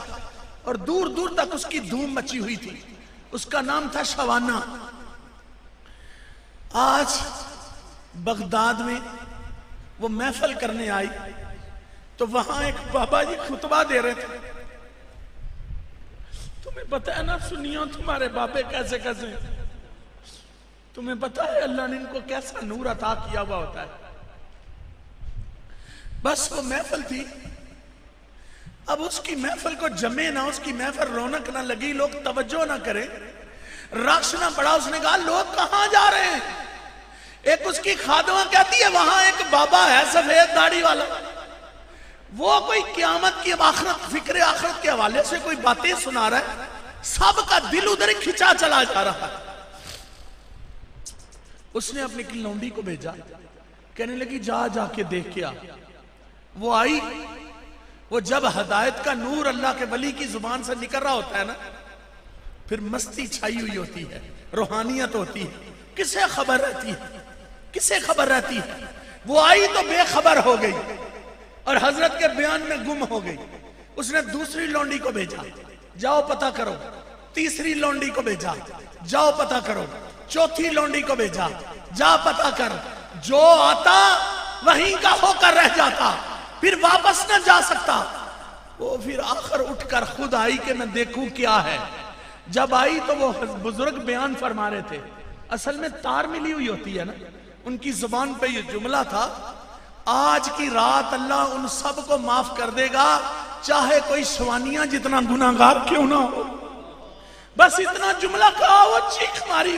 اور دور دور تک اس کی دھوم مچی ہوئی تھی۔ اس کا نام تھا شوانہ۔ آج بغداد میں وہ محفل کرنے آئی تو وہاں ایک بابا جی خطبہ دے رہے تھے۔ تمہیں پتہ ہے نا سنیوں تمہارے بابے کیسے کیسے ہیں؟ تمہیں پتہ ہے اللہ نے ان کو کیسا نور عطا کیا ہوا ہوتا ہے۔ بس وہ محفل تھی، اب اس کی محفل کو جمے نہ، اس کی محفل رونق نہ لگی، لوگ توجہ نہ کریں، رش نہ پڑا۔ اس نے کہا لوگ کہاں جا رہے ہیں؟ ایک اس کی خادمہ کہتی ہے وہاں ایک بابا ہے سفید داڑھی والا، وہ کوئی قیامت کی آخرت، فکر آخرت کے حوالے سے کوئی باتیں سنا رہا ہے، سب کا دل ادھر ہی کھچا چلا جا رہا ہے۔ اس نے اپنی لونڈی کو بھیجا، کہنے لگی جا جا کے دیکھ کے آ۔ وہ آئی، وہ جب ہدایت کا نور اللہ کے ولی کی زبان سے نکل رہا ہوتا ہے نا، پھر مستی چھائی ہوئی ہوتی ہے، روحانیت ہوتی ہے، کسے خبر رہتی ہے؟ کسے خبر رہتی ہے؟ وہ آئی تو بے خبر ہو گئی اور حضرت کے بیان میں گم ہو گئی۔ اس نے دوسری لونڈی کو بھیجا، جاؤ پتہ کرو۔ تیسری لونڈی کو بھیجا، جاؤ پتہ کرو۔ چوتھی لونڈی کو بھیجا، جا پتہ کر۔ جو آتا وہیں کا ہو کر رہ جاتا، پھر واپس نہ جا سکتا۔ وہ پھر آخر اٹھ کر خود آئی کہ میں دیکھوں کیا ہے۔ جب آئی تو وہ بزرگ بیان فرما رہے تھے، اصل میں تار ملی ہوئی ہوتی ہے نا، ان کی زبان پہ یہ جملہ تھا، آج کی رات اللہ ان سب کو معاف کر دے گا، چاہے کوئی شوانیاں جتنا گناہگار کیوں نہ ہو۔ بس اتنا جملہ کہا، وہ چیخ ماری،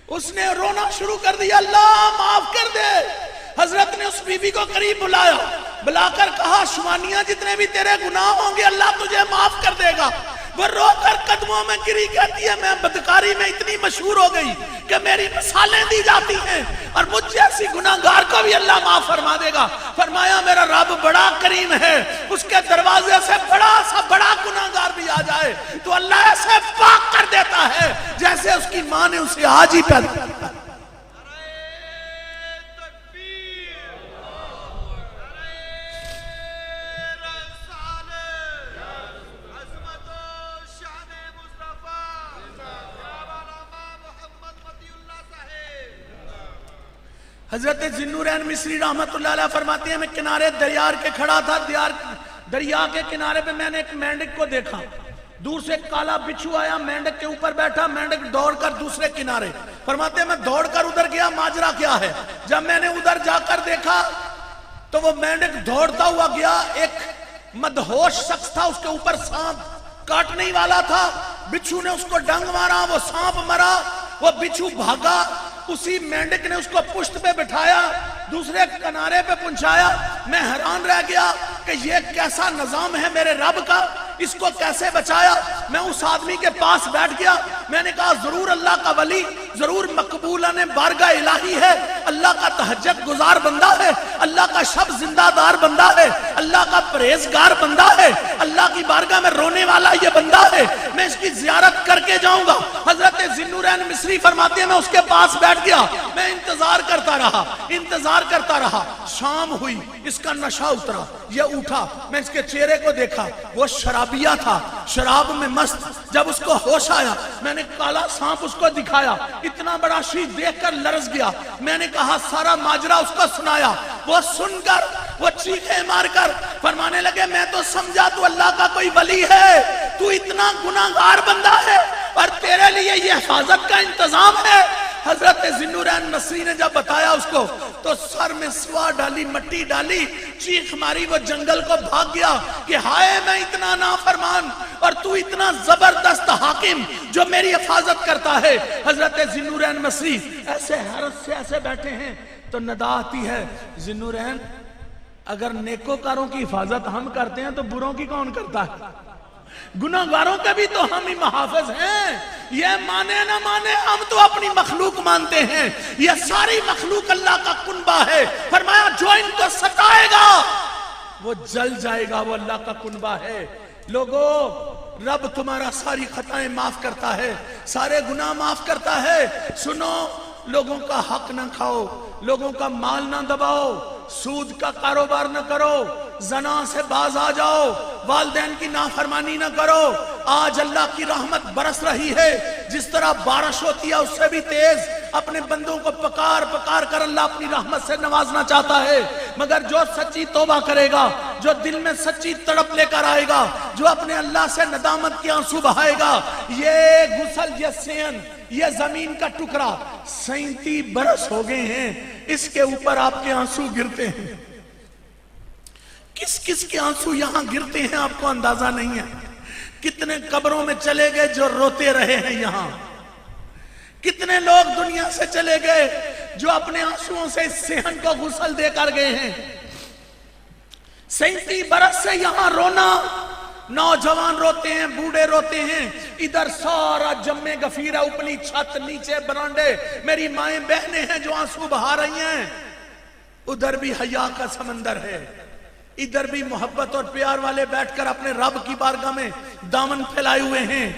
اس نے رونا شروع کر دیا، اللہ معاف کر دے۔ حضرت نے اس بی بی کو قریب بلایا، بلا کر کہا شوانیاں جتنے بھی تیرے گناہ ہوں گے اللہ تجھے معاف کر دے گا۔ وہ رو کر قدموں میں گری، کہتی ہے میں بدکاری میں اتنی مشہور ہو گئی کہ میری مثالیں دی جاتی ہیں، اور مجھ جیسی گناہگار کو بھی اللہ معاف فرما دے گا۔ فرمایا میرا رب بڑا کریم ہے، اس کے دروازے سے بڑا سا بڑا گناہگار بھی آ جائے تو اللہ ایسے پاک کر دیتا ہے جیسے اس کی ماں نے اسے آج ہی پیدا کیا۔ حضرت ذوالنورین مصری رحمت اللہ علیہ فرماتے ہیں میں کنارے دریا کے کھڑا تھا، دریا کے کنارے پہ میں نے ایک مینڈک کو دیکھا، دور سے ایک کالا بچھو آیا، مینڈک کے اوپر بیٹھا، مینڈک دوڑ کر دوسرے کنارے۔ فرماتے ہیں میں دوڑ کر ادھر گیا، ماجرا کیا ہے؟ جب میں نے ادھر جا کر دیکھا تو وہ مینڈک دوڑتا ہوا گیا، ایک مدہوش شخص تھا، اس کے اوپر سانپ کاٹنے ہی والا تھا، بچھو نے اس کو ڈنگ مارا، وہ سانپ مرا، وہ بچھو بھاگا، اسی مینڈک نے اس کو پشت پہ بٹھایا، دوسرے کنارے پہ پہنچایا۔ میں حیران رہ گیا کہ یہ کیسا نظام ہے میرے رب کا، اس کو کیسے بچایا؟ میں اس آدمی کے پاس بیٹھ گیا، میں نے کہا ضرور اللہ کا ولی، ضرور مقبولہ بارگاہ الہی ہے، اللہ کا تہجد گزار بندہ ہے، اللہ کا شب زندہ دار بندہ ہے، اللہ کا پرہیزگار بندہ ہے، اللہ کی بارگاہ میں رونے والا یہ بندہ ہے، میں اس کی زیارت کر کے جاؤں گا۔ حضرت ذوالنورین مصری فرماتے ہیں میں اس کے پاس بیٹھ گیا، میں انتظار کرتا رہا، شام ہوئی، اس کا نشہ اترا، یہ اٹھا، میں اس کے چہرے کو دیکھا، وہ شرابیہ تھا، شراب میں مست۔ جب اس کو ہوش آیا، میں نے کالا سانپ اس کو دکھایا، اتنا بڑا شیر دیکھ کر لرز گیا، میں نے کہا سارا ماجرا اس کو سنایا، وہ سن کر وہ چیخیں مار کر فرمانے لگے میں تو سمجھا تو اللہ کا کوئی ولی ہے، تو اتنا گناہگار بندہ ہے اور تیرے لیے یہ حفاظت کا انتظام ہے۔ حضرت ذوالنورین مصری نے جب بتایا اس کو تو سر میں سوا ڈالی، مٹی ڈالی، چیخ ماری، وہ جنگل کو بھاگ گیا کہ ہائے میں اتنا نافرمان اور تو اتنا زبردست حاکم جو میری حفاظت کرتا ہے۔ حضرت ذوالنورین مصری ایسے حیرت سے ایسے بیٹھے ہیں تو ندا آتی ہے ذوالنورین اگر نیکوکاروں کی حفاظت ہم کرتے ہیں تو بروں کی کون کرتا ہے؟ گناہگاروں کے بھی تو ہم ہی محافظ ہیں. یہ مانے نہ مانے ہم تو اپنی مخلوق مانتے ہیں. یہ ساری مخلوق اللہ کا کنبہ ہے. فرمایا جو ان کو ستائے گا وہ جل جائے گا، وہ اللہ کا کنبہ ہے. لوگو رب تمہارا ساری خطائیں معاف کرتا ہے، سارے گناہ معاف کرتا ہے. سنو، لوگوں کا حق نہ کھاؤ، لوگوں کا مال نہ دباؤ، سود کا کاروبار نہ کرو، زنا سے باز آ جاؤ، والدین کی نافرمانی نہ کرو. آج اللہ کی رحمت برس رہی ہے، جس طرح بارش ہوتی ہے اس سے بھی تیز. اپنے بندوں کو پکار پکار کر اللہ اپنی رحمت سے نوازنا چاہتا ہے. مگر جو سچی توبہ کرے گا، جو دل میں سچی تڑپ لے کر آئے گا، جو اپنے اللہ سے ندامت کے آنسو بہائے گا، یہ غسل، یہ سین، یہ زمین کا ٹکڑا 37 برس ہو گئے ہیں، اس کے اوپر آپ کے آنسو گرتے ہیں. کس کس کے آنسو یہاں گرتے ہیں آپ کو اندازہ نہیں ہے. کتنے قبروں میں چلے گئے جو روتے رہے ہیں یہاں. کتنے لوگ دنیا سے چلے گئے جو اپنے آنسوؤں سے اس صحن کو غسل دے کر گئے ہیں. 37 برس سے یہاں رونا، نوجوان روتے ہیں، بوڑھے روتے ہیں. ادھر سارا جمع گفیر ہے، اوپری چھت، نیچے برانڈے، میری مائیں بہنیں ہیں جو آنسو بہا رہی ہیں. ادھر بھی حیا کا سمندر ہے، ادھر بھی محبت اور پیار والے بیٹھ کر اپنے رب کی بارگاہ میں دامن پھیلائے ہوئے ہیں.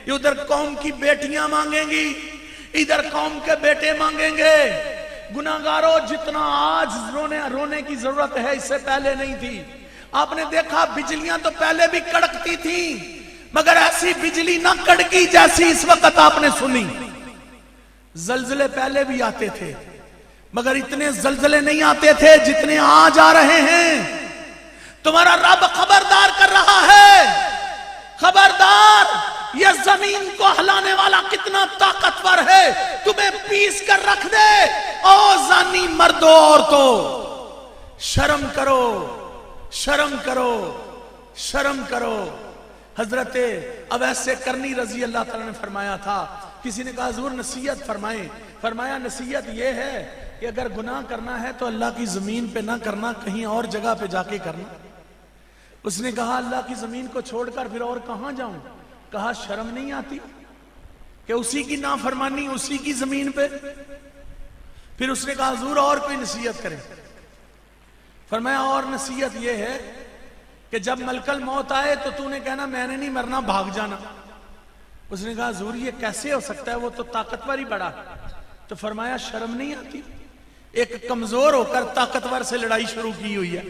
ادھر قوم کی بیٹیاں مانگیں گی، ادھر قوم کے بیٹے مانگیں گے. گناہگاروں، جتنا آج رونے کی ضرورت ہے اس سے پہلے نہیں تھی. آپ نے دیکھا بجلیاں تو پہلے بھی کڑکتی تھیں، مگر ایسی بجلی نہ کڑکی جیسی اس وقت آپ نے سنی. زلزلے پہلے بھی آتے تھے، مگر اتنے زلزلے نہیں آتے تھے جتنے آج آ رہے ہیں. تمہارا رب خبردار کر رہا ہے، خبردار، یہ زمین کو ہلانے والا کتنا طاقتور ہے، تمہیں پیس کر رکھ دے. او زانی مردوں عورتوں، شرم کرو، شرم کرو، شرم کرو. حضرت اویس کرنی رضی اللہ تعالیٰ نے فرمایا تھا، کسی نے کہا حضور نصیحت فرمائیں. فرمایا نصیحت یہ ہے کہ اگر گناہ کرنا ہے تو اللہ کی زمین پہ نہ کرنا، کہیں اور جگہ پہ جا کے کرنا. اس نے کہا اللہ کی زمین کو چھوڑ کر پھر اور کہاں جاؤں؟ کہا شرم نہیں آتی کہ اسی کی نافرمانی اسی کی زمین پہ؟ پھر اس نے کہا حضور اور کوئی نصیحت کریں. فرمایا اور نصیحت یہ ہے کہ جب ملک الموت آئے تو تو نے کہنا میں نے نہیں مرنا، بھاگ جانا. اس نے کہا حضور یہ کیسے ہو سکتا ہے، وہ تو طاقتور ہی بڑا. تو فرمایا شرم نہیں آتی؟ ایک کمزور ہو کر طاقتور سے لڑائی شروع کی ہوئی ہے.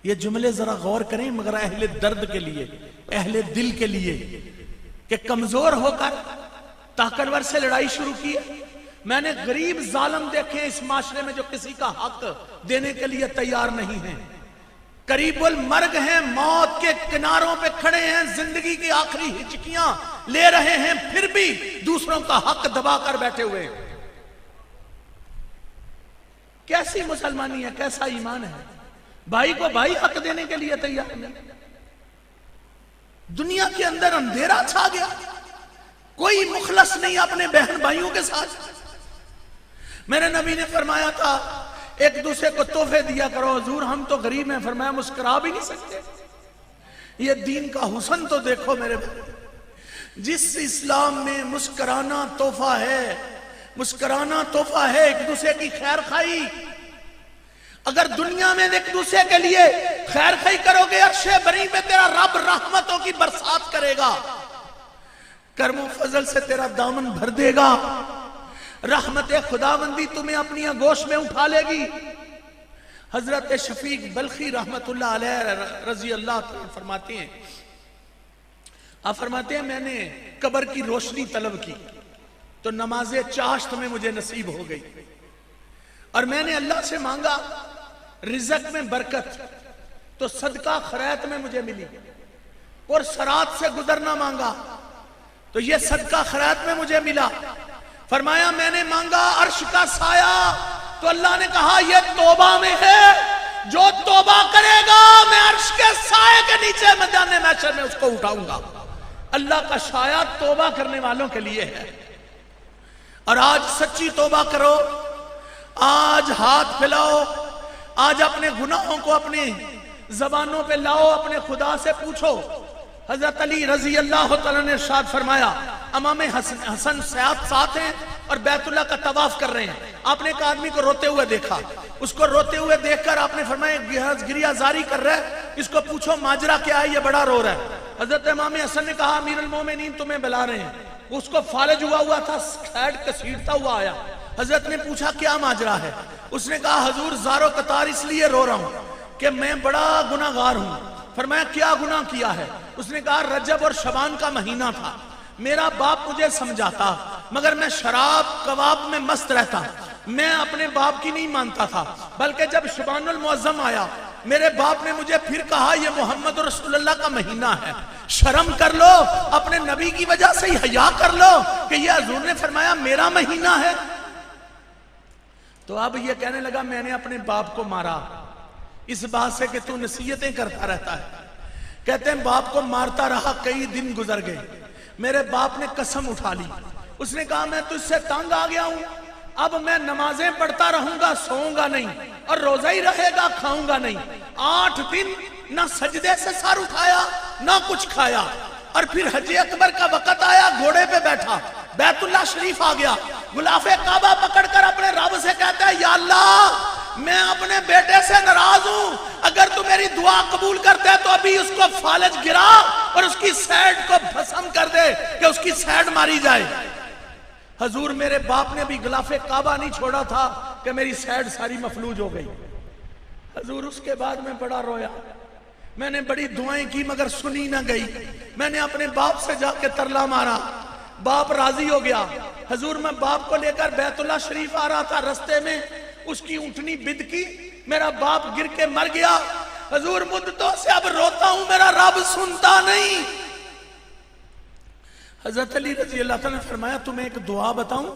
یہ جملے ذرا غور کریں، مگر اہل درد کے لیے، اہل دل کے لیے، کہ کمزور ہو کر طاقتور سے لڑائی شروع کی ہے. میں نے غریب ظالم دیکھے اس معاشرے میں جو کسی کا حق دینے کے لیے تیار نہیں ہیں، قریب المرگ ہیں، موت کے کناروں پہ کھڑے ہیں، زندگی کی آخری ہچکیاں لے رہے ہیں، پھر بھی دوسروں کا حق دبا کر بیٹھے ہوئے ہیں. کیسی مسلمانی ہے، کیسا ایمان ہے؟ بھائی کو بھائی حق دینے کے لیے تیار نہیں. دنیا کے اندر اندھیرا چھا گیا، کوئی مخلص نہیں اپنے بہن بھائیوں کے ساتھ. میرے نبی نے فرمایا تھا ایک دوسرے کو تحفے دیا کرو. حضور ہم تو غریب ہیں. فرمایا مسکرا بھی نہیں سکتے؟ یہ دین کا حسن تو دیکھو میرے بھائی. جس اسلام میں مسکرانا تحفہ ہے، مسکرانا تحفہ ہے، ایک دوسرے کی خیر خواہی. اگر دنیا میں ایک دوسرے کے لیے خیر خواہی کرو گے، عرش بری پہ تیرا رب رحمتوں کی برسات کرے گا، کرم و فضل سے تیرا دامن بھر دے گا، رحمت خداوندی تمہیں اپنی آغوش میں اٹھا لے گی. حضرت شفیق بلخی رحمت اللہ علیہ رضی اللہ عنہ فرماتے ہیں، آپ فرماتے ہیں میں نے قبر کی روشنی طلب کی تو نماز چاشت میں مجھے نصیب ہو گئی، اور میں نے اللہ سے مانگا رزق میں برکت تو صدقہ خیرات میں مجھے ملی، اور صراط سے گزرنا مانگا تو یہ صدقہ خیرات میں مجھے ملا. فرمایا میں نے مانگا عرش کا سایہ تو اللہ نے کہا یہ توبہ میں ہے، جو توبہ کرے گا میں عرش کے سائے کے نیچے میدان محشر میں اس کو اٹھاؤں گا. اللہ کا سایہ توبہ کرنے والوں کے لیے ہے. اور آج سچی توبہ کرو، آج ہاتھ پھیلاؤ، آج اپنے گناہوں کو اپنے زبانوں پہ لاؤ، اپنے خدا سے پوچھو۔ حضرت علی رضی اللہ تعالیٰ نے ارشاد فرمایا، امام حسن ساتھ ہیں اور بیت اللہ کا طواف کر رہے ہیں، آپ نے ایک آدمی کو روتے ہوئے دیکھا، اس کو روتے ہوئے دیکھ کر آپ نے فرمایا گریہ زاری کر رہا ہے، اس کو پوچھو ماجرا کیا ہے، یہ بڑا رو رہا ہے۔ حضرت امام حسن نے کہا امیر المومنین تمہیں بلا رہے ہیں۔ اس کو فالج ہوا تھا، سیڈ کسیٹتا ہوا آیا، حضرت نے پوچھا کیا ماجرا ہے؟ اس نے کہا حضور زارو قطار اس لیے رو رہا ہوں کہ میں بڑا گناہگار ہوں۔ فرمایا کیا گناہ کیا ہے؟ اس نے کہا رجب اور شعبان کا مہینہ تھا، میرا باپ مجھے سمجھاتا مگر میں شراب کباب میں مست رہتا، میں اپنے باپ کی نہیں مانتا تھا، بلکہ جب شعبان المعظم آیا میرے باپ نے مجھے پھر کہا یہ محمد رسول اللہ کا مہینہ ہے، شرم کر لو، اپنے نبی کی وجہ سے ہی حیا کر لو کہ یہ حضور نے فرمایا میرا مہینہ ہے۔ تو اب یہ کہنے لگا میں نے اپنے باپ کو مارا اس بات سے کہ تو نصیحتیں کرتا رہتا ہے۔ کہتے ہیں باپ کو مارتا رہا، کئی دن گزر گئے، میرے باپ نے قسم اٹھا لی، اس نے کہا میں تجھ سے تنگ آ گیا ہوں، اب میں نمازیں پڑھتا رہوں گا، سوؤں گا نہیں، اور روزہ ہی رہے گا، کھاؤں گا نہیں۔ 8 دن نہ سجدے سے سر اٹھایا نہ کچھ کھایا، اور پھر حج اکبر کا وقت آیا، گھوڑے پہ بیٹھا، بیت اللہ شریف آ گیا، غلاف کعبہ پکڑ کر اپنے رب سے کہتا ہے یا اللہ میں اپنے بیٹے سے ناراض ہوں، اگر تو میری دعا قبول کرتے تو ابھی اس کو فالج گرا اور اس کی سیڈ کو بھسم کر دے کہ اس کی سیڈ ماری جائے۔ حضور میرے باپ نے بھی غلاف کعبہ نہیں چھوڑا تھا کہ میری سیڈ ساری مفلوج ہو گئی۔ حضور اس کے بعد میں بڑا رویا، میں نے بڑی دعائیں کی مگر سنی نہ گئی، میں نے اپنے باپ سے جا کے ترلا مارا، باپ راضی ہو گیا۔ حضور میں باپ کو لے کر بیت اللہ شریف آ رہا تھا، رستے میں اس کی اونٹنی بد کی، میرا باپ گر کے مر گیا۔ حضور مدتوں سے اب روتا ہوں، میرا رب سنتا نہیں۔ حضرت علی رضی اللہ تعالیٰ نے فرمایا تمہیں ایک دعا بتاؤں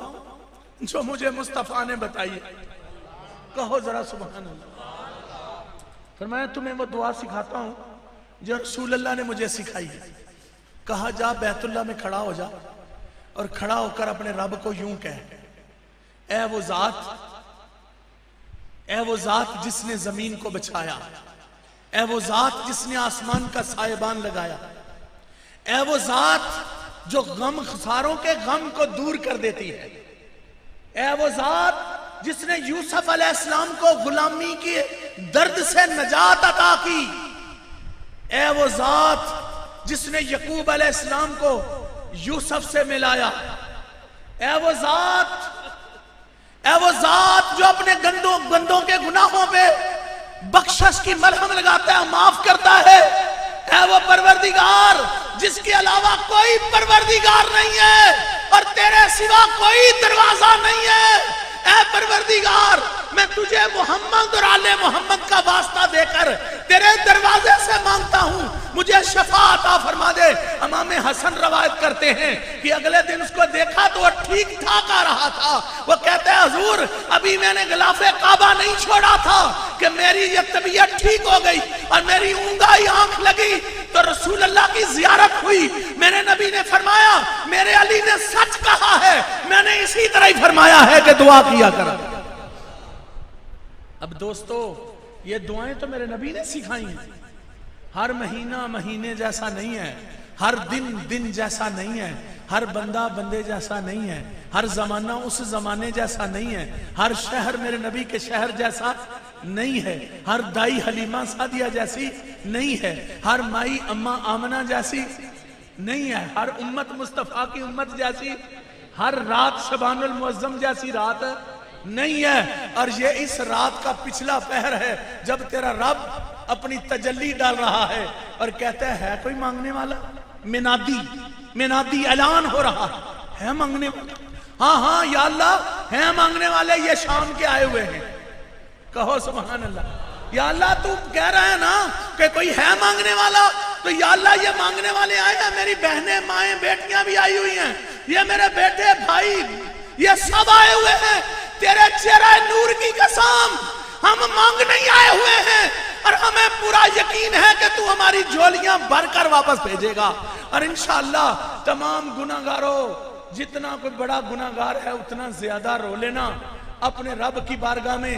جو مجھے مصطفیٰ نے بتائی ہے، کہو ذرا سبحان اللہ۔ فرمایا تمہیں وہ دعا سکھاتا ہوں جو رسول اللہ نے مجھے سکھائی ہے۔ کہا جا بیت اللہ میں کھڑا ہو جا اور کھڑا ہو کر اپنے رب کو یوں کہہ، اے وہ ذات جس نے زمین کو بچھایا، اے وہ ذات جس نے آسمان کا سائبان لگایا، اے وہ ذات جو غم خساروں کے غم کو دور کر دیتی ہے، اے وہ ذات جس نے یوسف علیہ السلام کو غلامی کے درد سے نجات عطا کی، اے وہ ذات جس نے یعقوب علیہ السلام کو یوسف سے ملایا، اے وہ ذات جو اپنے گندوں کے گناہوں پہ بخشش کی مرہم لگاتا ہے، معاف کرتا ہے، اے وہ پروردگار جس کے علاوہ کوئی پروردگار نہیں ہے اور تیرے سوا کوئی دروازہ نہیں ہے، اے پروردگار میں تجھے محمد اور آل محمد کا واسطہ دے کر تیرے دروازے سے مانگتا ہوں، مجھے شفاعت عطا فرما دے۔ امام حسن روایت کرتے ہیں کہ اگلے دن اس کو دیکھا تو وہ ٹھیک ٹھاک آ رہا تھا، وہ کہتے ہیں حضور ابھی میں نے غلاف کعبہ نہیں چھوڑا تھا کہ میری یہ طبیعت ٹھیک ہو گئی اور میری اونگائی آنکھ لگی تو رسول اللہ کی زیارت ہوئی، میرے نبی نے فرمایا میرے علی نے سچ کہا ہے، میں نے اسی طرح ہی فرمایا ہے کہ دعا کیا کر۔ اب دوستو یہ دعائیں تو میرے نبی نے سکھائی ہیں، ہر مہینہ مہینے جیسا نہیں ہے، ہر دن دن جیسا نہیں ہے، ہر بندہ بندے جیسا نہیں ہے، ہر زمانہ اس زمانے جیسا نہیں ہے، ہر شہر میرے نبی کے شہر جیسا نہیں ہے، ہر دائی حلیمہ سعدیہ جیسی نہیں ہے، ہر مائی اماں آمنہ جیسی نہیں ہے، ہر امت مصطفیٰ کی امت جیسی، ہر رات شعبان المعظم جیسی رات نہیں ہے۔ اور یہ اس رات کا پچھلا پہر ہے جب تیرا رب اپنی تجلی ڈال رہا ہے اور کہتا ہے کوئی مانگنے والا، منادی اعلان ہو رہا ہے مانگنے والا، ہاں یا اللہ ہے مانگنے والے، یہ شام کے آئے ہوئے ہیں، کہو سبحان اللہ۔ یا اللہ تو کہہ رہا ہے نا کہ کوئی ہے مانگنے والا، تو یا اللہ یہ مانگنے والے آئے ہیں، میری بہنیں مائیں بیٹیاں بھی آئی ہوئی ہیں، یہ میرے بیٹے بھائی یہ سب آئے ہوئے ہیں، تیرے چہرہ نور کی قسم ہم مانگ نہیں آئے ہوئے ہیں اور ہمیں پورا یقین ہے کہ تو ہماری جھولیاں بھر کر واپس بھیجے گا۔ اور انشاءاللہ تمام گناہگاروں، جتنا کوئی بڑا گناہگار ہے اتنا زیادہ رو لینا اپنے رب کی بارگاہ میں،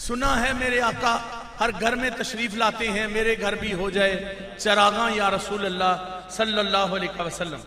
سنا ہے میرے آقا ہر گھر میں تشریف لاتے ہیں، میرے گھر بھی ہو جائے چراغاں یا رسول اللہ صلی اللہ علیہ وسلم۔